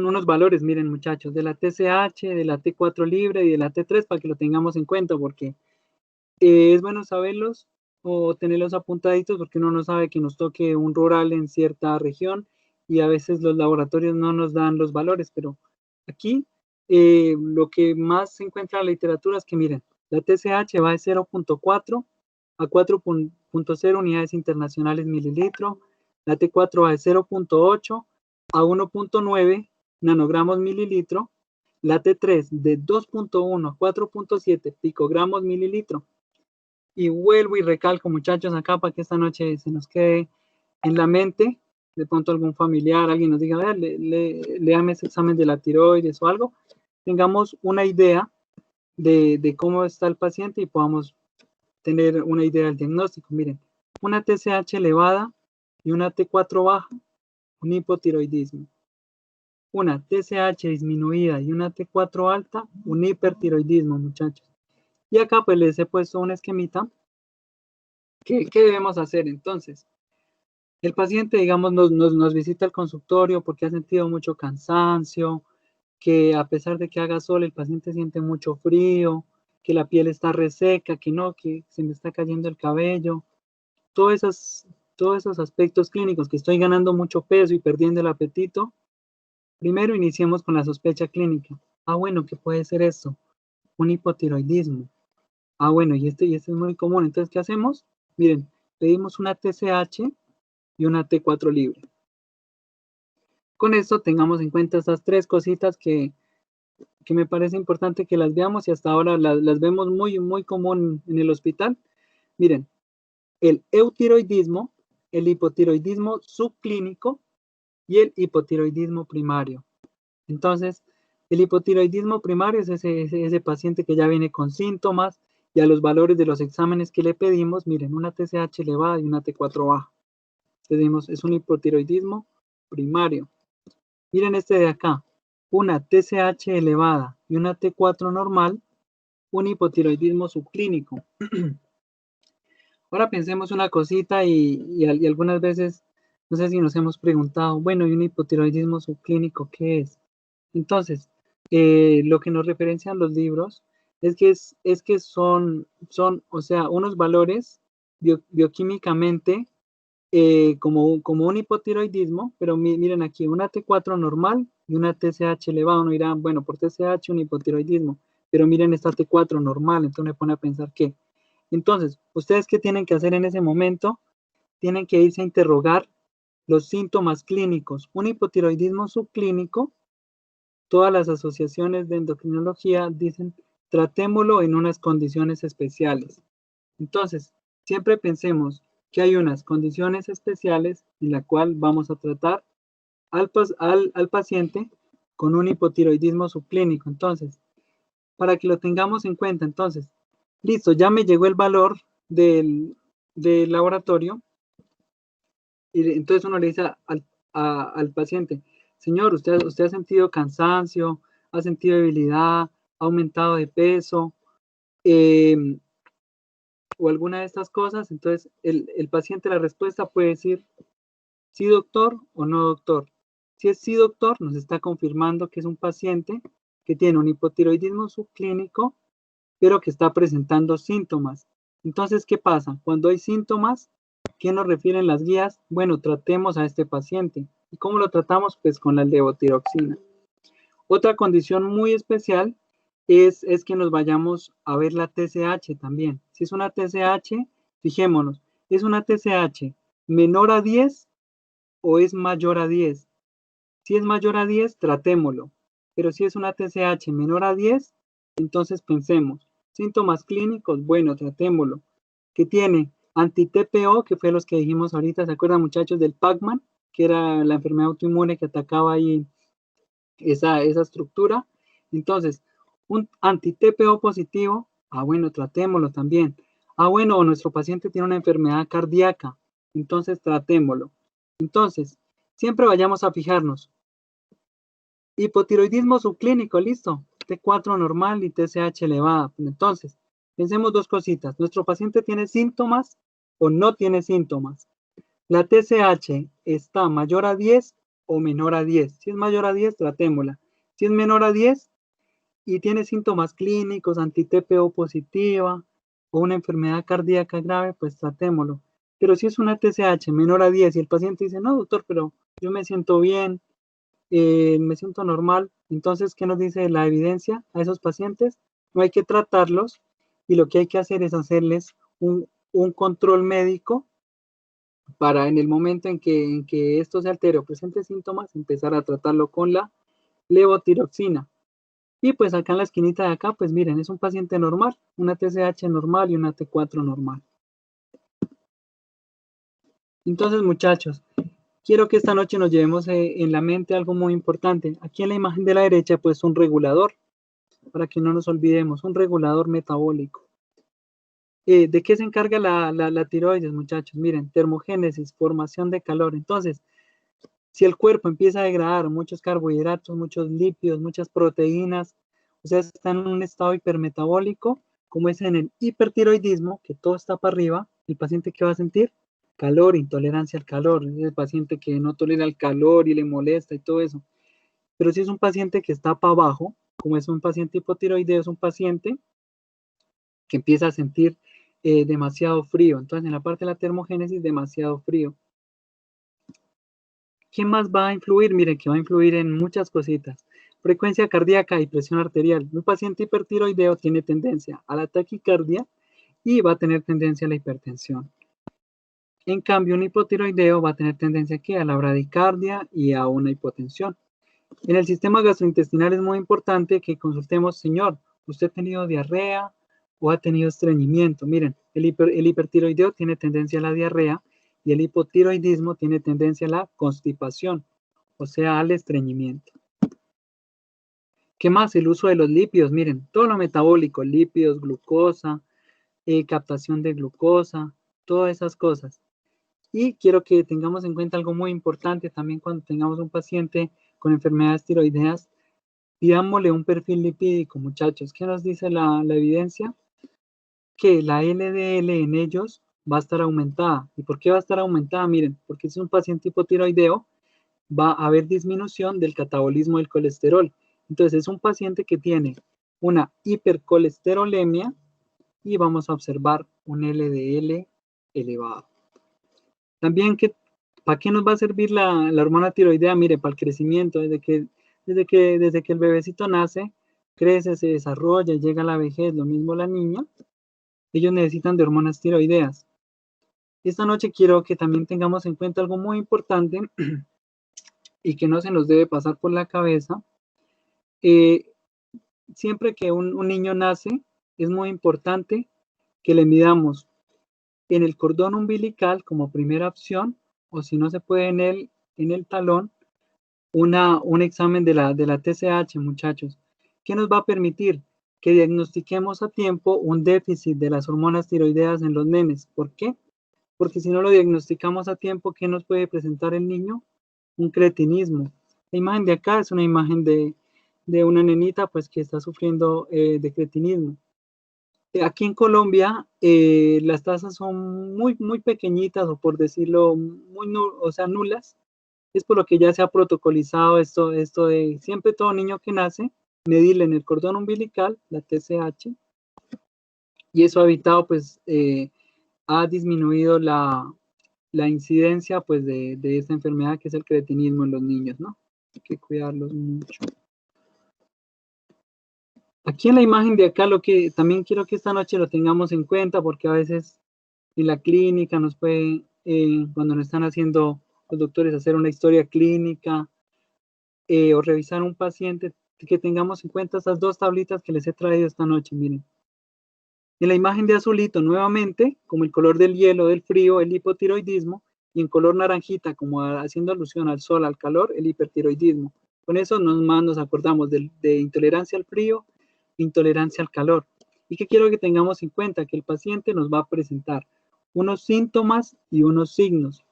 unos valores, miren, muchachos, de la TSH, de la T4 libre y de la T3, para que lo tengamos en cuenta, porque es bueno saberlos o tenerlos apuntaditos, porque uno no sabe que nos toque un rural en cierta región y a veces los laboratorios no nos dan los valores, pero aquí lo que más se encuentra en la literatura es que, miren, la TSH va de 0.4 a 4.0 unidades internacionales mililitro, la T4 va de 0.8 a 1.9 nanogramos mililitro, la T3 de 2.1 a 4.7 picogramos mililitro. Y vuelvo y recalco, muchachos, acá para que esta noche se nos quede en la mente, de pronto algún familiar, alguien nos diga, a ver, léame ese examen de la tiroides o algo, tengamos una idea de cómo está el paciente y podamos tener una idea del diagnóstico. Miren, una TSH elevada y una T4 baja, un hipotiroidismo. Una TSH disminuida y una T4 alta, un hipertiroidismo, muchachos. Y acá pues les he puesto un esquemita. ¿Qué debemos hacer entonces? El paciente, digamos, nos visita al consultorio porque ha sentido mucho cansancio, que a pesar de que haga sol, el paciente siente mucho frío, que la piel está reseca, que se me está cayendo el cabello. Todos esos aspectos clínicos, que estoy ganando mucho peso y perdiendo el apetito. Primero iniciemos con la sospecha clínica. Bueno, ¿qué puede ser esto? Un hipotiroidismo. Bueno, y este es muy común. Entonces, ¿qué hacemos? Miren, pedimos una TSH y una T4 libre. Con esto tengamos en cuenta estas tres cositas que me parece importante que las veamos, y hasta ahora las vemos muy, muy común en el hospital. Miren, el eutiroidismo, el hipotiroidismo subclínico y el hipotiroidismo primario. Entonces, el hipotiroidismo primario es ese paciente que ya viene con síntomas, y a los valores de los exámenes que le pedimos, miren, una TSH elevada y una T4 baja. Pedimos, es un hipotiroidismo primario. Miren este de acá, una TSH elevada y una T4 normal, un hipotiroidismo subclínico. Ahora pensemos una cosita, y algunas veces, no sé si nos hemos preguntado, bueno, ¿y un hipotiroidismo subclínico qué es? Entonces, lo que nos referencian los libros es que son, o sea, unos valores bioquímicamente como un hipotiroidismo, pero miren aquí, una T4 normal y una TSH elevada. Uno dirá, bueno, por TSH un hipotiroidismo, pero miren esta T4 normal, entonces me pone a pensar que. Entonces, ¿ustedes qué tienen que hacer en ese momento? Tienen que irse a interrogar los síntomas clínicos. Un hipotiroidismo subclínico, todas las asociaciones de endocrinología dicen, tratémoslo en unas condiciones especiales. Entonces, siempre pensemos que hay unas condiciones especiales en la cual vamos a tratar al paciente con un hipotiroidismo subclínico. Entonces, para que lo tengamos en cuenta, entonces, listo, ya me llegó el valor del laboratorio, y entonces uno le dice al paciente, señor, usted ha sentido cansancio, ha sentido debilidad, ha aumentado de peso, o alguna de estas cosas. Entonces el paciente, la respuesta puede decir sí doctor o no doctor. Si es sí doctor, nos está confirmando que es un paciente que tiene un hipotiroidismo subclínico, pero que está presentando síntomas. Entonces, ¿qué pasa? Cuando hay síntomas, ¿qué nos refieren las guías? Bueno, tratemos a este paciente. ¿Y cómo lo tratamos? Pues con la levotiroxina. Otra condición muy especial es que nos vayamos a ver la TSH también. Si es una TSH, fijémonos, ¿es una TSH menor a 10 o es mayor a 10? Si es mayor a 10, tratémoslo. Pero si es una TSH menor a 10, entonces pensemos. Síntomas clínicos, bueno, tratémoslo. ¿Qué tiene? Anti-TPO, que fue los que dijimos ahorita, ¿se acuerdan, muchachos, del Pac-Man? Que era la enfermedad autoinmune que atacaba ahí esa estructura. Entonces, un anti-TPO positivo, bueno, tratémoslo también. Bueno, nuestro paciente tiene una enfermedad cardíaca, entonces tratémoslo. Entonces, siempre vayamos a fijarnos. Hipotiroidismo subclínico, listo. T4 normal y TSH elevada. Entonces, pensemos dos cositas. ¿Nuestro paciente tiene síntomas o no tiene síntomas? La TSH está mayor a 10 o menor a 10. Si es mayor a 10, tratémosla. Si es menor a 10 y tiene síntomas clínicos, anti-TPO positiva o una enfermedad cardíaca grave, pues tratémoslo. Pero si es una TSH menor a 10 y el paciente dice, no, doctor, pero yo me siento bien, me siento normal, entonces, ¿qué nos dice la evidencia a esos pacientes? No hay que tratarlos y lo que hay que hacer es hacerles un control médico para en el momento en que esto se altere o presente síntomas, empezar a tratarlo con la levotiroxina. Y pues acá en la esquinita de acá, pues miren, es un paciente normal, una TSH normal y una T4 normal. Entonces, muchachos, quiero que esta noche nos llevemos en la mente algo muy importante. Aquí en la imagen de la derecha, pues un regulador, para que no nos olvidemos, un regulador metabólico. ¿De qué se encarga la tiroides, muchachos? Miren, termogénesis, formación de calor. Entonces, si el cuerpo empieza a degradar muchos carbohidratos, muchos lípidos, muchas proteínas, o sea, está en un estado hipermetabólico, como es en el hipertiroidismo, que todo está para arriba, el paciente que va a sentir calor, intolerancia al calor, es el paciente que no tolera el calor y le molesta y todo eso. Pero si es un paciente que está para abajo, como es un paciente hipotiroideo, es un paciente que empieza a sentir demasiado frío. Entonces, en la parte de la termogénesis, demasiado frío. ¿Qué más va a influir? Miren, que va a influir en muchas cositas. Frecuencia cardíaca y presión arterial. Un paciente hipertiroideo tiene tendencia a la taquicardia y va a tener tendencia a la hipertensión. En cambio, un hipotiroideo va a tener tendencia aquí a la bradicardia y a una hipotensión. En el sistema gastrointestinal es muy importante que consultemos, señor, ¿usted ha tenido diarrea o ha tenido estreñimiento? Miren, el hipertiroideo tiene tendencia a la diarrea y el hipotiroidismo tiene tendencia a la constipación, o sea, al estreñimiento. ¿Qué más? El uso de los lípidos, miren, todo lo metabólico, lípidos, glucosa, captación de glucosa, todas esas cosas. Y quiero que tengamos en cuenta algo muy importante también cuando tengamos un paciente con enfermedades tiroideas, pidámosle un perfil lipídico, muchachos. ¿Qué nos dice la evidencia? Que la LDL en ellos va a estar aumentada. ¿Y por qué va a estar aumentada? Miren, porque si es un paciente hipotiroideo, va a haber disminución del catabolismo del colesterol. Entonces, es un paciente que tiene una hipercolesterolemia y vamos a observar un LDL elevado. También, ¿para qué nos va a servir la hormona tiroidea? Mire, para el crecimiento, desde que el bebecito nace, crece, se desarrolla, llega a la vejez, lo mismo la niña, ellos necesitan de hormonas tiroideas. Esta noche quiero que también tengamos en cuenta algo muy importante y que no se nos debe pasar por la cabeza. Siempre que un niño nace, es muy importante que le midamos en el cordón umbilical como primera opción, o si no se puede en el talón, un examen de la TSH, muchachos, que nos va a permitir que diagnostiquemos a tiempo un déficit de las hormonas tiroideas en los nenes. ¿Por qué? Porque si no lo diagnosticamos a tiempo, ¿qué nos puede presentar el niño? Un cretinismo. La imagen de acá es una imagen de una nenita pues que está sufriendo de cretinismo. Aquí en Colombia las tasas son muy, muy pequeñitas o por decirlo, nulas. Es por lo que ya se ha protocolizado esto de siempre todo niño que nace, medirle en el cordón umbilical, la TSH, y eso ha evitado, pues, ha disminuido la incidencia, pues, de esta enfermedad que es el cretinismo en los niños, ¿no? Hay que cuidarlos mucho. Aquí en la imagen de acá, lo que también quiero que esta noche lo tengamos en cuenta, porque a veces en la clínica nos puede, cuando nos están haciendo los doctores hacer una historia clínica o revisar un paciente, que tengamos en cuenta estas dos tablitas que les he traído esta noche, miren. En la imagen de azulito, nuevamente, como el color del hielo, del frío, el hipotiroidismo, y en color naranjita, como haciendo alusión al sol, al calor, el hipertiroidismo. Con eso más nos acordamos de intolerancia al frío, intolerancia al calor. ¿Y qué quiero que tengamos en cuenta? Que el paciente nos va a presentar unos síntomas y unos signos.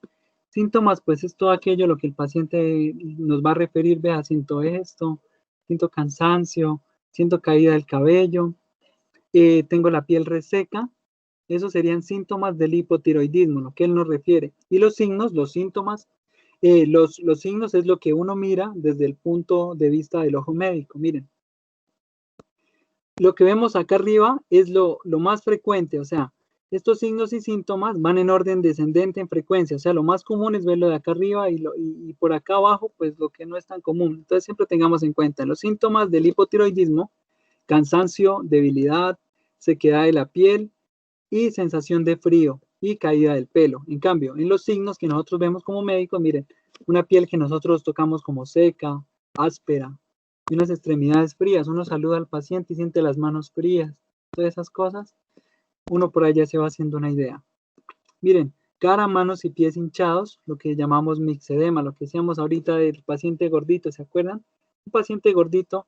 Síntomas, pues es todo aquello lo que el paciente nos va a referir, vea, siento esto, siento cansancio, siento caída del cabello, tengo la piel reseca. Esos serían síntomas del hipotiroidismo, lo que él nos refiere. Y los signos, los síntomas, los signos es lo que uno mira desde el punto de vista del ojo médico. Miren, lo que vemos acá arriba es lo más frecuente, o sea, estos signos y síntomas van en orden descendente en frecuencia, o sea, lo más común es verlo de acá arriba y por acá abajo, pues lo que no es tan común. Entonces siempre tengamos en cuenta los síntomas del hipotiroidismo: cansancio, debilidad, sequedad de la piel y sensación de frío y caída del pelo. En cambio, en los signos que nosotros vemos como médicos, miren, una piel que nosotros tocamos como seca, áspera, y unas extremidades frías. Uno saluda al paciente y siente las manos frías. Todas esas cosas, uno por allá se va haciendo una idea. Miren, cara, manos y pies hinchados, lo que llamamos mixedema, lo que decíamos ahorita del paciente gordito, ¿se acuerdan? Un paciente gordito,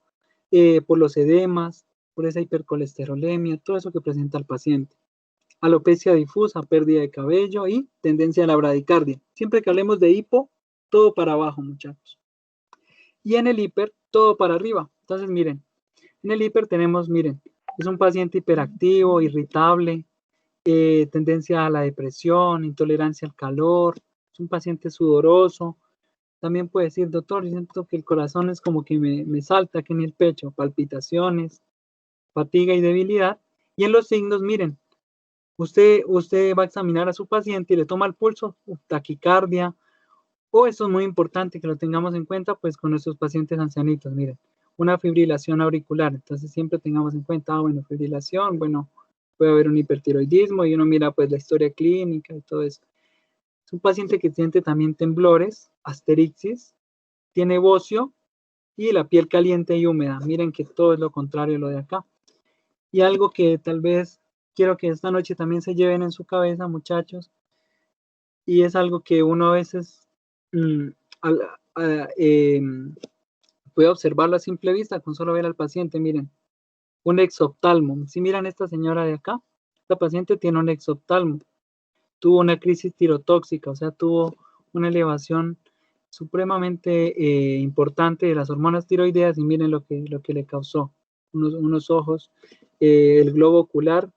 por los edemas, por esa hipercolesterolemia, todo eso que presenta el paciente. Alopecia difusa, pérdida de cabello y tendencia a la bradicardia. Siempre que hablemos de hipo, todo para abajo, muchachos. Y en el hiper, todo para arriba. Entonces, miren, en el hiper tenemos, miren, es un paciente hiperactivo, irritable, tendencia a la depresión, intolerancia al calor, es un paciente sudoroso. También puede decir, doctor, siento que el corazón es como que me salta aquí en el pecho, palpitaciones, fatiga y debilidad. Y en los signos, miren, usted va a examinar a su paciente y le toma el pulso, taquicardia, o eso es muy importante que lo tengamos en cuenta, pues con nuestros pacientes ancianitos, miren, una fibrilación auricular. Entonces siempre tengamos en cuenta, bueno, fibrilación, bueno, puede haber un hipertiroidismo y uno mira pues la historia clínica y todo eso. Es un paciente que siente también temblores, asterixis, tiene bocio y la piel caliente y húmeda. Miren que todo es lo contrario a lo de acá. Y algo que tal vez quiero que esta noche también se lleven en su cabeza, muchachos, y es algo que uno a veces mm, eh, puede observarlo a simple vista con solo ver al paciente. Miren, un exoftalmo. Si miran esta señora de acá, esta paciente tiene un exoftalmo, tuvo una crisis tirotóxica, o sea, tuvo una elevación supremamente importante de las hormonas tiroideas y miren lo que le causó. Unos ojos, el globo ocular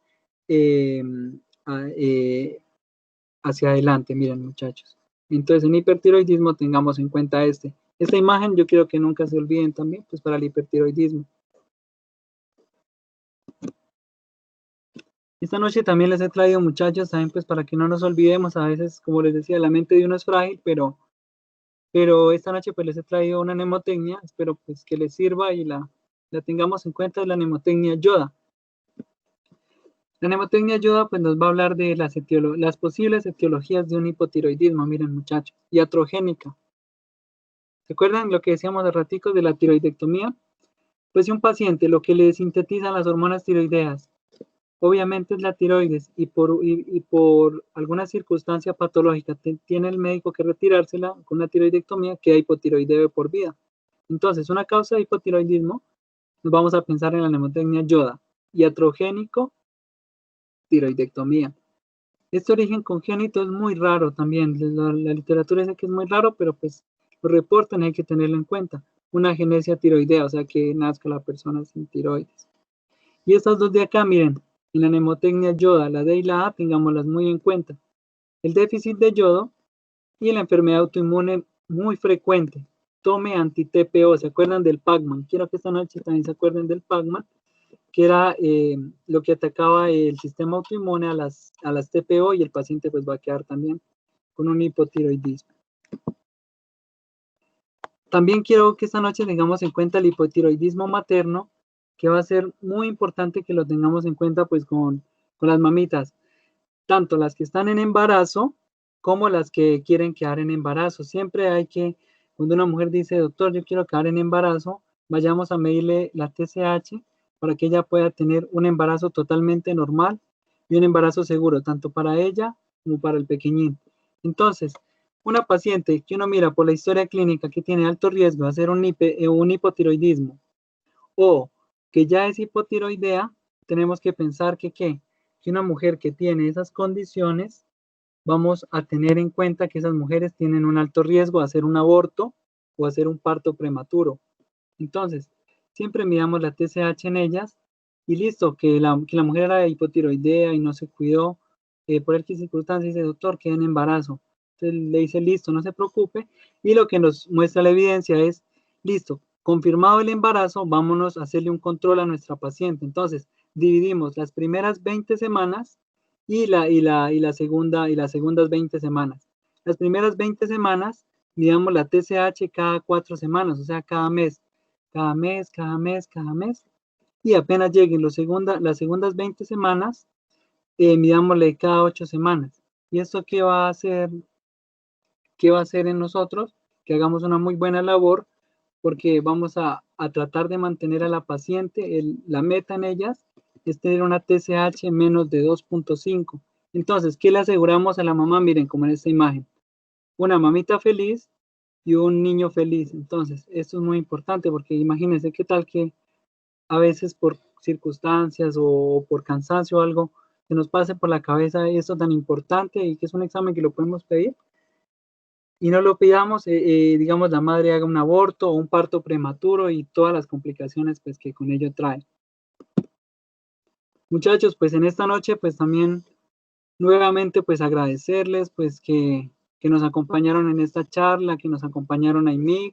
eh, hacia adelante, miren muchachos. Entonces en hipertiroidismo tengamos en cuenta esta imagen, yo quiero que nunca se olviden también, pues para el hipertiroidismo. Esta noche también les he traído, muchachos, también pues para que no nos olvidemos, a veces, como les decía, la mente de uno es frágil, pero esta noche pues les he traído una mnemotecnia, espero pues que les sirva y la tengamos en cuenta, es la mnemotecnia Yoda. La mnemotecnia Yoda pues nos va a hablar de las posibles etiologías de un hipotiroidismo, miren muchachos, iatrogénica. ¿Se acuerdan lo que decíamos de ratico de la tiroidectomía? Pues si un paciente lo que le sintetizan las hormonas tiroideas obviamente es la tiroides y por alguna circunstancia patológica tiene el médico que retirársela con una tiroidectomía, queda hipotiroideo de por vida. Entonces, una causa de hipotiroidismo, nos vamos a pensar en la mnemotecnia Yoda, iatrogénico, tiroidectomía. Este origen congénito es muy raro también, la literatura dice que es muy raro, pero pues lo reportan y hay que tenerlo en cuenta. Una agenesia tiroidea, o sea que nazca la persona sin tiroides. Y estas dos de acá, miren, en la mnemotecnia Yoda, la D y la A, tengámoslas muy en cuenta. El déficit de yodo y la enfermedad autoinmune muy frecuente. Tome anti-TPO, ¿se acuerdan del Pac-Man? Quiero que esta noche también se acuerden del Pac-Man, que era lo que atacaba el sistema autoinmune a las TPO y el paciente pues va a quedar también con un hipotiroidismo. También quiero que esta noche tengamos en cuenta el hipotiroidismo materno que va a ser muy importante que lo tengamos en cuenta pues con las mamitas, tanto las que están en embarazo como las que quieren quedar en embarazo. Siempre hay que, cuando una mujer dice, doctor, yo quiero quedar en embarazo, vayamos a medirle la TSH para que ella pueda tener un embarazo totalmente normal y un embarazo seguro, tanto para ella como para el pequeñín. Entonces, una paciente que uno mira por la historia clínica que tiene alto riesgo de hacer un hipotiroidismo o que ya es hipotiroidea, tenemos que pensar que una mujer que tiene esas condiciones, vamos a tener en cuenta que esas mujeres tienen un alto riesgo de hacer un aborto o hacer un parto prematuro. Entonces, siempre miramos la TSH en ellas y listo, que la mujer era hipotiroidea y no se cuidó, por el que circunstancias dice, doctor, queda en embarazo. Entonces le dice, listo, no se preocupe. Y lo que nos muestra la evidencia es, listo, confirmado el embarazo, vámonos a hacerle un control a nuestra paciente. Entonces, dividimos las primeras 20 semanas y las segundas 20 semanas. Las primeras 20 semanas, digamos la TSH cada 4 semanas, o sea, cada mes, cada mes, cada mes, cada mes. Y apenas lleguen las segundas 20 semanas, midámosle cada 8 semanas. ¿Y esto qué va a hacer? ¿Qué va a hacer en nosotros? Que hagamos una muy buena labor porque vamos a tratar de mantener a la paciente, la meta en ellas es tener una TSH menos de 2.5. Entonces, ¿qué le aseguramos a la mamá? Miren, como en esta imagen, una mamita feliz y un niño feliz. Entonces, esto es muy importante porque imagínense qué tal que a veces por circunstancias o por cansancio o algo que nos pase por la cabeza esto tan importante y que es un examen que lo podemos pedir y no lo pidamos, digamos, la madre haga un aborto o un parto prematuro y todas las complicaciones pues que con ello trae. Muchachos, pues en esta noche pues también nuevamente pues agradecerles pues que nos acompañaron en esta charla, que nos acompañaron a IMIC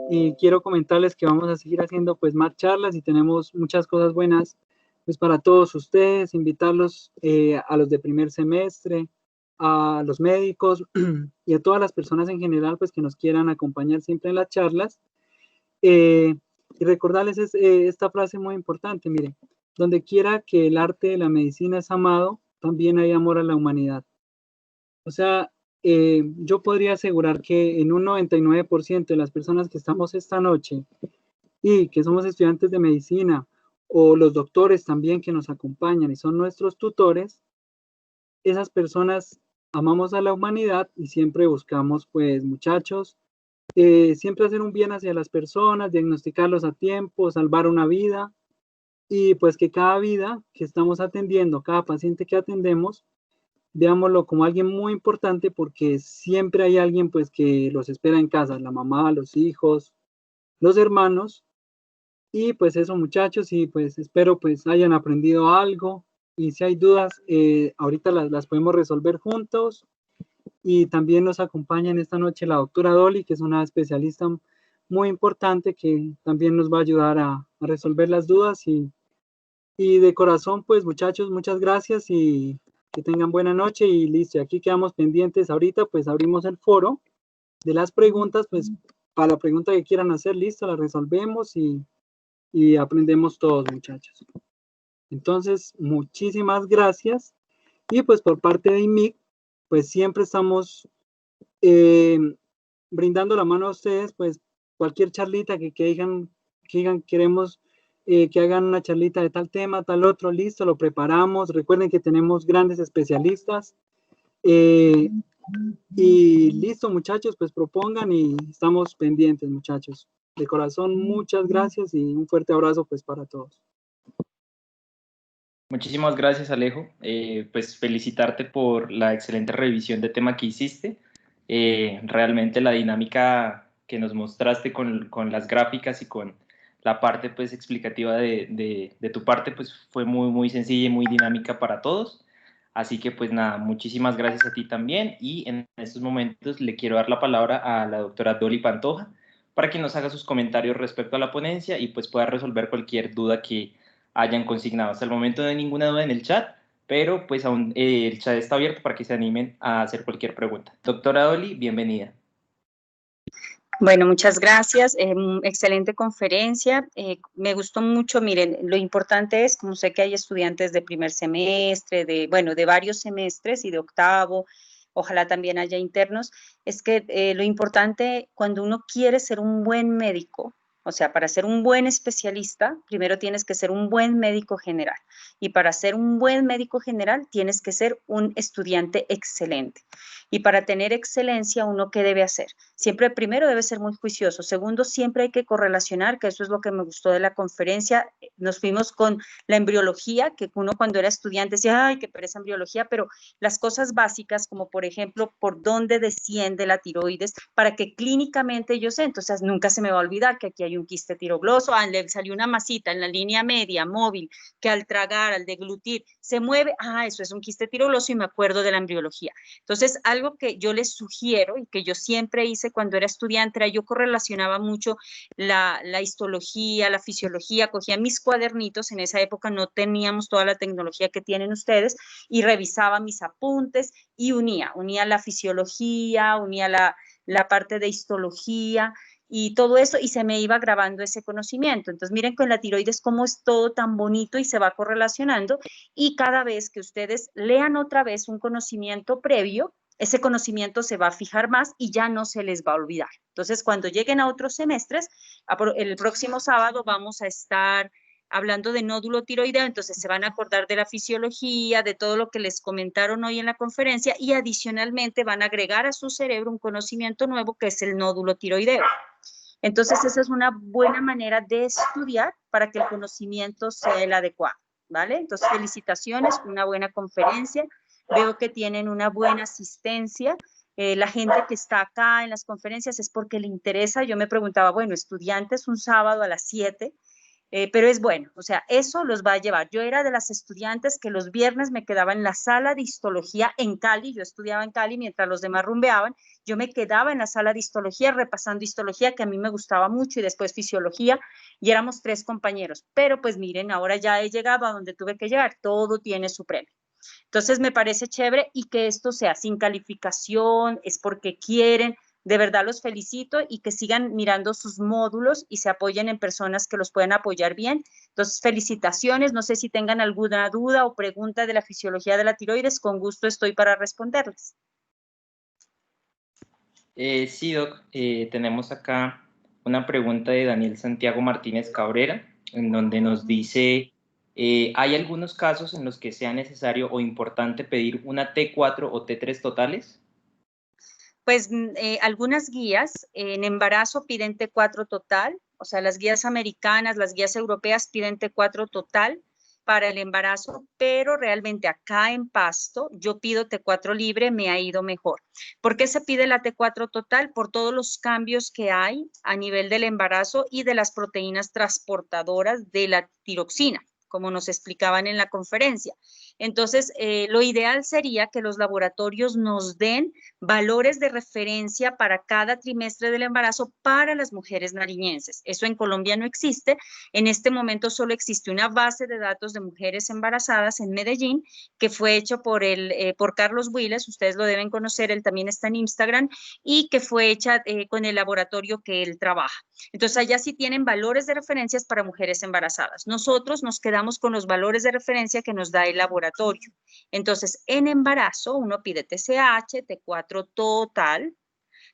y quiero comentarles que vamos a seguir haciendo pues más charlas y tenemos muchas cosas buenas pues para todos ustedes, invitarlos a los de primer semestre, a los médicos y a todas las personas en general pues que nos quieran acompañar siempre en las charlas. Y recordarles esta frase muy importante, miren, donde quiera que el arte de la medicina es amado, también hay amor a la humanidad. O sea, yo podría asegurar que en un 99% de las personas que estamos esta noche y que somos estudiantes de medicina o los doctores también que nos acompañan y son nuestros tutores, esas personas amamos a la humanidad y siempre buscamos, pues muchachos, siempre hacer un bien hacia las personas, diagnosticarlos a tiempo, salvar una vida y pues que cada vida que estamos atendiendo, cada paciente que atendemos, veámoslo como alguien muy importante porque siempre hay alguien pues que los espera en casa, la mamá, los hijos, los hermanos. Y pues eso muchachos y pues espero pues hayan aprendido algo y si hay dudas ahorita las podemos resolver juntos y también nos acompaña en esta noche la doctora Dolly que es una especialista muy importante que también nos va a ayudar a resolver las dudas y de corazón pues muchachos muchas gracias y que tengan buena noche y listo, aquí quedamos pendientes ahorita pues abrimos el foro de las preguntas pues para la pregunta que quieran hacer listo la resolvemos y aprendemos todos, muchachos. Entonces, muchísimas gracias. Y pues por parte de IMIC, pues siempre estamos brindando la mano a ustedes, pues cualquier charlita que digan queremos que hagan una charlita de tal tema, tal otro, listo, lo preparamos. Recuerden que tenemos grandes especialistas. Y listo, muchachos, pues propongan y estamos pendientes, muchachos. De corazón, muchas gracias y un fuerte abrazo pues para todos. Muchísimas gracias, Alejo. Pues felicitarte por la excelente revisión de tema que hiciste. Realmente la dinámica que nos mostraste con las gráficas y con la parte pues explicativa de tu parte pues fue muy, muy sencilla y muy dinámica para todos. Así que pues nada, muchísimas gracias a ti también y en estos momentos le quiero dar la palabra a la doctora Dolly Pantoja para que nos haga sus comentarios respecto a la ponencia y pues pueda resolver cualquier duda que hayan consignado. Hasta el momento no hay ninguna duda en el chat, pero pues aún el chat está abierto para que se animen a hacer cualquier pregunta. Doctora Dolly, bienvenida. Bueno, muchas gracias. Excelente conferencia. Me gustó mucho. Miren, lo importante es, como sé que hay estudiantes de primer semestre, bueno, de varios semestres y de octavo, ojalá también haya internos, es que lo importante cuando uno quiere ser un buen médico, o sea, para ser un buen especialista, primero tienes que ser un buen médico general. Y para ser un buen médico general, tienes que ser un estudiante excelente. Y para tener excelencia, ¿uno qué debe hacer? Siempre, primero, debe ser muy juicioso. Segundo, siempre hay que correlacionar, que eso es lo que me gustó de la conferencia. Nos fuimos con la embriología, que uno cuando era estudiante decía, ay, qué pereza embriología, pero las cosas básicas, como por ejemplo, por dónde desciende la tiroides, para que clínicamente yo sé, entonces nunca se me va a olvidar que aquí hay un quiste tirogloso, le salió una masita en la línea media, móvil, que al tragar, al deglutir, se mueve, eso es un quiste tirogloso y me acuerdo de la embriología. Entonces, algo que yo les sugiero y que yo siempre hice cuando era estudiante, era yo correlacionaba mucho la histología, la fisiología, cogía mis cuadernitos, en esa época no teníamos toda la tecnología que tienen ustedes, y revisaba mis apuntes y unía la fisiología, unía la parte de histología, y todo eso, y se me iba grabando ese conocimiento. Entonces, miren con la tiroides cómo es todo tan bonito y se va correlacionando, y cada vez que ustedes lean otra vez un conocimiento previo, ese conocimiento se va a fijar más y ya no se les va a olvidar. Entonces, cuando lleguen a otros semestres, el próximo sábado vamos a estar hablando de nódulo tiroideo, entonces se van a acordar de la fisiología, de todo lo que les comentaron hoy en la conferencia, y adicionalmente van a agregar a su cerebro un conocimiento nuevo que es el nódulo tiroideo. Entonces, esa es una buena manera de estudiar para que el conocimiento sea el adecuado, ¿vale? Entonces, felicitaciones, una buena conferencia. Veo que tienen una buena asistencia. La gente que está acá en las conferencias es porque le interesa. Yo me preguntaba, bueno, estudiantes un sábado a las 7, pero es bueno, o sea, eso los va a llevar. Yo era de las estudiantes que los viernes me quedaba en la sala de histología en Cali, yo estudiaba en Cali mientras los demás rumbeaban, yo me quedaba en la sala de histología repasando histología, que a mí me gustaba mucho, y después fisiología, y éramos 3 compañeros. Pero pues miren, ahora ya he llegado a donde tuve que llegar, todo tiene su premio. Entonces me parece chévere, y que esto sea sin calificación, es porque quieren. De verdad los felicito, y que sigan mirando sus módulos y se apoyen en personas que los puedan apoyar bien. Entonces, felicitaciones. No sé si tengan alguna duda o pregunta de la fisiología de la tiroides, con gusto estoy para responderles. Sí, Doc, tenemos acá una pregunta de Daniel Santiago Martínez Cabrera, en donde nos dice, ¿hay algunos casos en los que sea necesario o importante pedir una T4 o T3 totales? Pues algunas guías en embarazo piden T4 total, o sea, las guías americanas, las guías europeas piden T4 total para el embarazo, pero realmente acá en Pasto yo pido T4 libre, me ha ido mejor. ¿Por qué se pide la T4 total? Por todos los cambios que hay a nivel del embarazo y de las proteínas transportadoras de la tiroxina, como nos explicaban en la conferencia. Entonces, lo ideal sería que los laboratorios nos den valores de referencia para cada trimestre del embarazo para las mujeres nariñenses. Eso en Colombia no existe. En este momento solo existe una base de datos de mujeres embarazadas en Medellín, que fue hecho por Carlos Willes, ustedes lo deben conocer, él también está en Instagram, y que fue hecha con el laboratorio que él trabaja. Entonces, allá sí tienen valores de referencias para mujeres embarazadas. Nosotros nos quedamos con los valores de referencia que nos da el laboratorio. Entonces, en embarazo uno pide TSH, T4 total,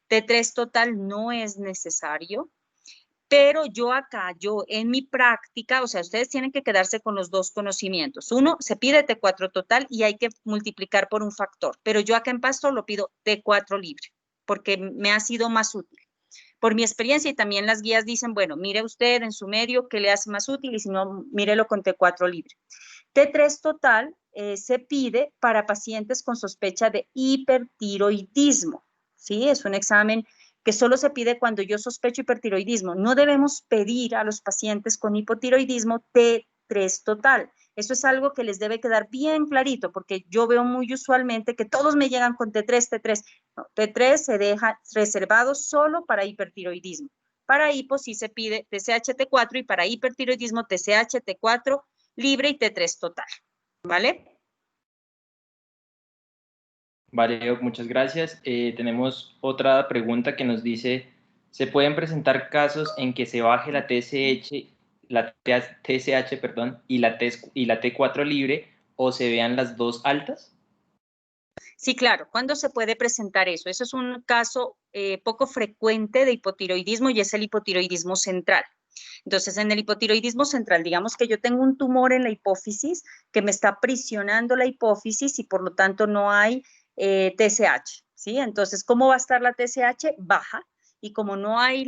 T3 total no es necesario, pero yo en mi práctica, o sea, ustedes tienen que quedarse con los dos conocimientos. Uno, se pide T4 total y hay que multiplicar por un factor, pero yo acá en Pasto lo pido T4 libre, porque me ha sido más útil. Por mi experiencia, y también las guías dicen, bueno, mire usted en su medio qué le hace más útil, y si no, mírelo con T4 libre. T3 total se pide para pacientes con sospecha de hipertiroidismo, ¿sí? Es un examen que solo se pide cuando yo sospecho hipertiroidismo. No debemos pedir a los pacientes con hipotiroidismo T3 total. Eso es algo que les debe quedar bien clarito, porque yo veo muy usualmente que todos me llegan con T3, T3. No, T3 se deja reservado solo para hipertiroidismo. Para hipo sí se pide TSH T4, y para hipertiroidismo TSH T4 libre y T3 total, ¿vale? Vale, Doc, muchas gracias. Tenemos otra pregunta que nos dice, ¿Se pueden presentar casos en que se baje la TSH, perdón, y la T4 libre o se vean las dos altas? Sí, claro. ¿Cuándo se puede presentar eso? Eso es un caso poco frecuente de hipotiroidismo y es el hipotiroidismo central. Entonces, en el hipotiroidismo central, digamos que yo tengo un tumor en la hipófisis que me está aprisionando la hipófisis y por lo tanto no hay TSH, ¿sí? Entonces, ¿cómo va a estar la TSH? Baja. Y como no hay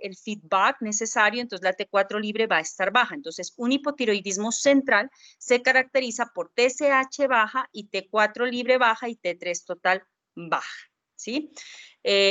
el feedback necesario, entonces la T4 libre va a estar baja. Entonces, un hipotiroidismo central se caracteriza por TSH baja y T4 libre baja y T3 total baja, ¿sí?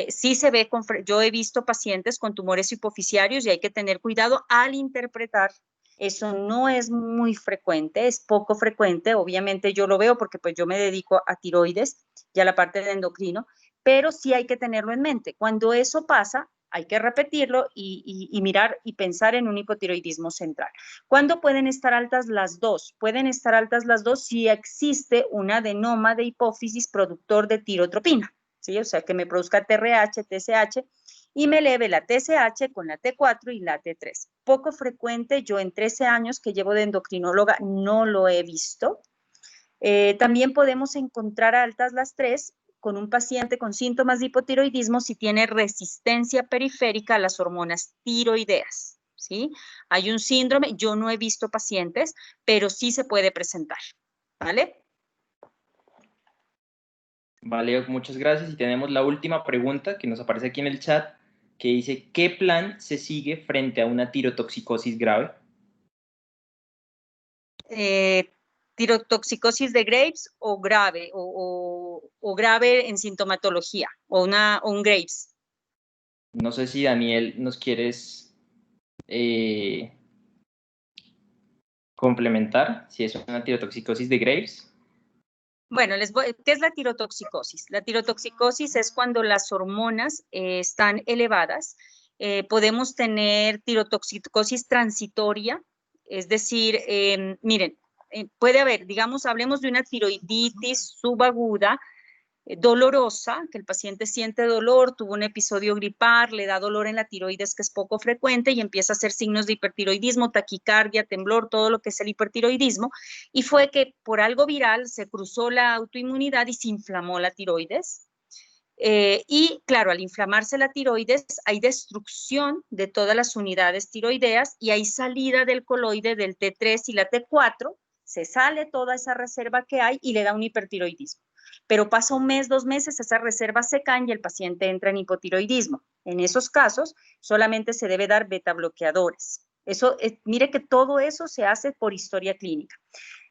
Sí se ve, yo he visto pacientes con tumores hipoficiarios y hay que tener cuidado al interpretar. Eso no es muy frecuente, es poco frecuente. Obviamente yo lo veo porque pues yo me dedico a tiroides y a la parte de endocrino, pero sí hay que tenerlo en mente. Cuando eso pasa, hay que repetirlo y mirar y pensar en un hipotiroidismo central. ¿Cuándo pueden estar altas las dos? Pueden estar altas las dos si existe un adenoma de hipófisis productor de tirotropina, ¿sí? O sea, que me produzca TRH, TSH y me eleve la TSH con la T4 y la T3. Poco frecuente, yo en 13 años que llevo de endocrinóloga no lo he visto. También podemos encontrar altas las tres con un paciente con síntomas de hipotiroidismo si tiene resistencia periférica a las hormonas tiroideas, ¿sí? Hay un síndrome, yo no he visto pacientes, pero sí se puede presentar, ¿vale? Vale, muchas gracias. Y tenemos la última pregunta que nos aparece aquí en el chat, que dice, ¿qué plan se sigue frente a una tirotoxicosis grave? Tirotoxicosis de Graves o grave, o grave en sintomatología, o un Graves. No sé si Daniel nos quieres complementar, si es una tirotoxicosis de Graves. Bueno, ¿qué es la tirotoxicosis? La tirotoxicosis es cuando las hormonas están elevadas. Podemos tener tirotoxicosis transitoria, es decir, miren, puede haber, digamos, hablemos de una tiroiditis subaguda, dolorosa, que el paciente siente dolor, tuvo un episodio gripal, le da dolor en la tiroides que es poco frecuente y empieza a hacer signos de hipertiroidismo, taquicardia, temblor, todo lo que es el hipertiroidismo, y fue que por algo viral se cruzó la autoinmunidad y se inflamó la tiroides. Y claro, al inflamarse la tiroides hay destrucción de todas las unidades tiroideas y hay salida del coloide del T3 y la T4, se sale toda esa reserva que hay y le da un hipertiroidismo. Pero pasa un mes, 2 meses, esas reservas se caen y el paciente entra en hipotiroidismo. En esos casos, solamente se debe dar beta bloqueadores. Eso, mire que todo eso se hace por historia clínica.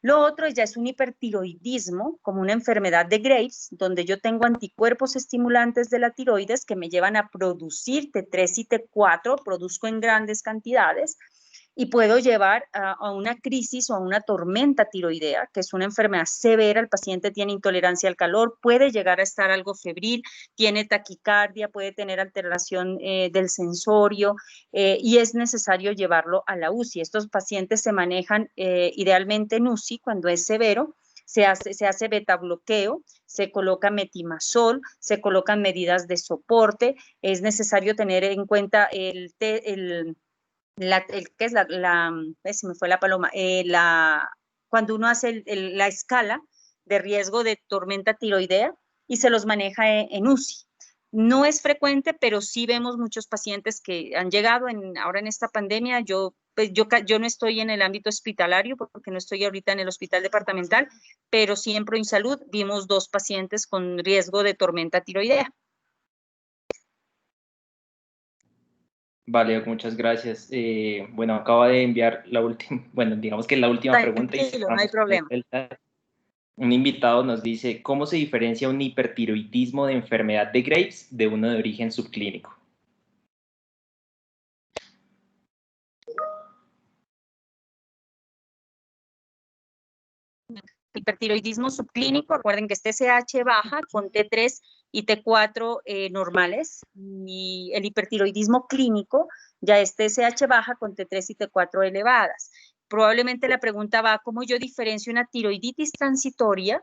Lo otro ya es un hipertiroidismo, como una enfermedad de Graves, donde yo tengo anticuerpos estimulantes de la tiroides que me llevan a producir T3 y T4, produzco en grandes cantidades, y puedo llevar a una crisis o a una tormenta tiroidea, que es una enfermedad severa, el paciente tiene intolerancia al calor, puede llegar a estar algo febril, tiene taquicardia, puede tener alteración del sensorio y es necesario llevarlo a la UCI. Estos pacientes se manejan idealmente en UCI cuando es severo, se hace beta bloqueo, se coloca metimazol, se colocan medidas de soporte, es necesario tener en cuenta ¿qué es se me fue la paloma? Cuando uno hace la escala de riesgo de tormenta tiroidea y se los maneja en UCI. No es frecuente, pero sí vemos muchos pacientes que han llegado ahora en esta pandemia. Pues yo no estoy en el ámbito hospitalario porque no estoy ahorita en el hospital departamental, pero sí en ProInsalud vimos 2 pacientes con riesgo de tormenta tiroidea. Vale, muchas gracias. Bueno, acaba de enviar la última, bueno, digamos que la última pregunta. Tranquilo, no hay problema. Un invitado nos dice, ¿cómo se diferencia un hipertiroidismo de enfermedad de Graves de uno de origen subclínico? Hipertiroidismo subclínico, recuerden que es TSH baja con T3 y T4 normales, y el hipertiroidismo clínico ya es TSH baja con T3 y T4 elevadas. Probablemente la pregunta va, ¿cómo yo diferencio una tiroiditis transitoria,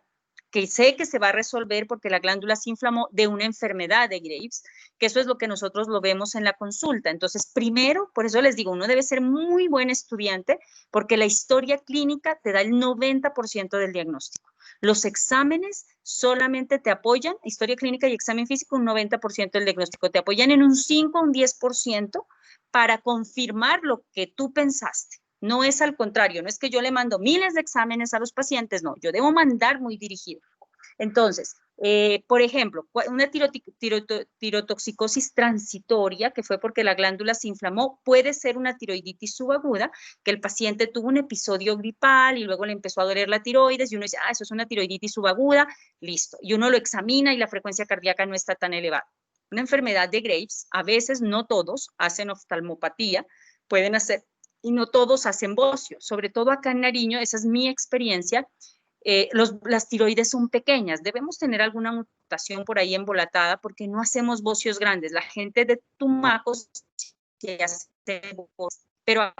que sé que se va a resolver porque la glándula se inflamó de una enfermedad de Graves, que eso es lo que nosotros lo vemos en la consulta. Entonces, primero, por eso les digo, uno debe ser muy buen estudiante porque la historia clínica te da el 90% del diagnóstico. Los exámenes solamente te apoyan, historia clínica y examen físico, un 90% del diagnóstico, te apoyan en un 5 o un 10% para confirmar lo que tú pensaste. No es al contrario, no es que yo le mando miles de exámenes a los pacientes, no, yo debo mandar muy dirigido. Entonces, por ejemplo, una tirotoxicosis transitoria, que fue porque la glándula se inflamó, puede ser una tiroiditis subaguda, que el paciente tuvo un episodio gripal y luego le empezó a doler la tiroides y uno dice, eso es una tiroiditis subaguda, listo. Y uno lo examina y la frecuencia cardíaca no está tan elevada. Una enfermedad de Graves, a veces, no todos, hacen oftalmopatía, pueden hacer, y no todos hacen bocio, sobre todo acá en Nariño, esa es mi experiencia. Las tiroides son pequeñas, debemos tener alguna mutación por ahí embolatada porque no hacemos bocios grandes. La gente de Tumaco se hace bocios, pero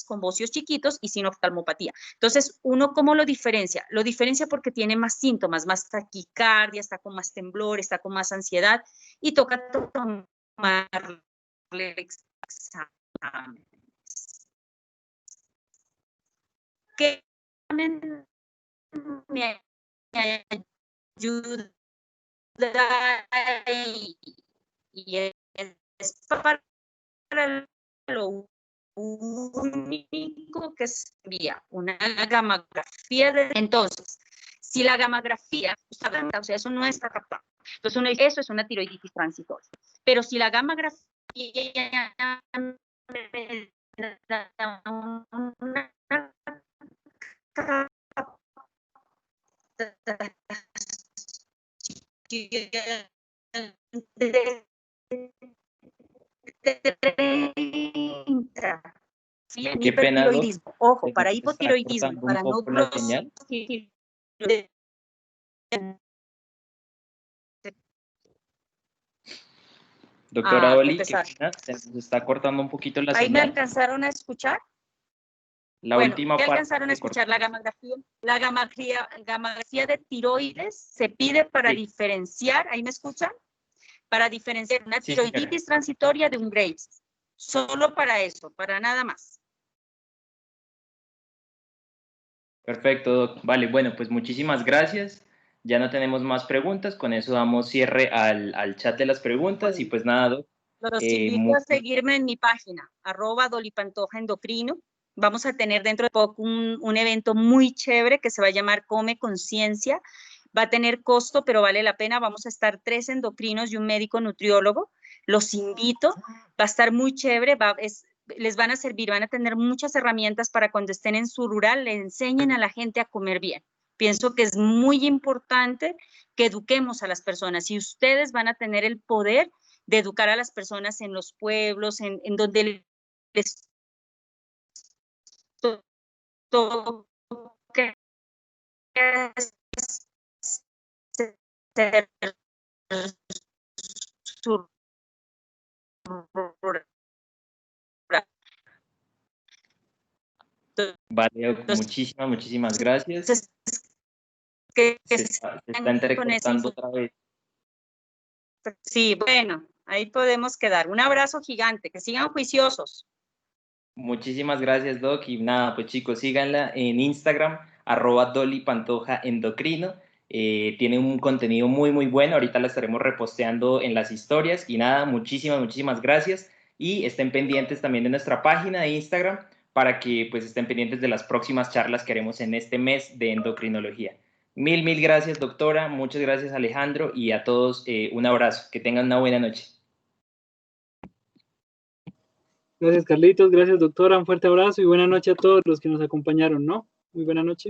con bocios chiquitos y sin oftalmopatía. Entonces, ¿uno cómo lo diferencia? Lo diferencia porque tiene más síntomas, más taquicardia, está con más temblor, está con más ansiedad y toca tomarle exámenes. ¿Qué me ayuda y es para lo único que sería una gamografía entonces, si la gamografía está blanca, o sea, eso no está captado, entonces uno dice, eso es una tiroiditis transitoria, pero si la gamografía Qué pena, Doc. Ojo, para hipotiroidismo, para un poco la señal. Doctora Dolly, qué pena, se nos está cortando un poquito la ¿Ahí señal. me alcanzaron a escuchar? La bueno, última ¿qué parte alcanzaron a escuchar? La gamografía de tiroides se pide para diferenciar, ¿ahí me escuchan? Para diferenciar una tiroiditis transitoria de un Graves. Solo para eso, para nada más. Perfecto, Doc. Vale, bueno, pues muchísimas gracias. Ya no tenemos más preguntas, con eso damos cierre al chat de las preguntas. Bueno, y pues nada, Doc. Los invito a seguirme en mi página, @dolipantojaendocrino. Vamos a tener dentro de poco un evento muy chévere que se va a llamar Come Conciencia. Va a tener costo, pero vale la pena. Vamos a estar 3 endocrinos y un médico nutriólogo. Los invito. Va a estar muy chévere. Les van a servir, van a tener muchas herramientas para cuando estén en su rural, le enseñen a la gente a comer bien. Pienso que es muy importante que eduquemos a las personas y ustedes van a tener el poder de educar a las personas en los pueblos, en donde les toque su Vale, muchísimas gracias. Se está entrecortando otra vez. Sí, bueno, ahí podemos quedar. Un abrazo gigante, que sigan juiciosos. Muchísimas gracias, Doc. Y nada, pues chicos, síganla en Instagram, @dolipantojaendocrino. Tiene un contenido muy bueno. Ahorita la estaremos reposteando en las historias. Y nada, muchísimas gracias. Y estén pendientes también de nuestra página de Instagram para que pues estén pendientes de las próximas charlas que haremos en este mes de endocrinología. Mil gracias, doctora. Muchas gracias, Alejandro. Y a todos un abrazo. Que tengan una buena noche. Gracias, Carlitos. Gracias, doctora. Un fuerte abrazo y buena noche a todos los que nos acompañaron, ¿no? Muy buena noche.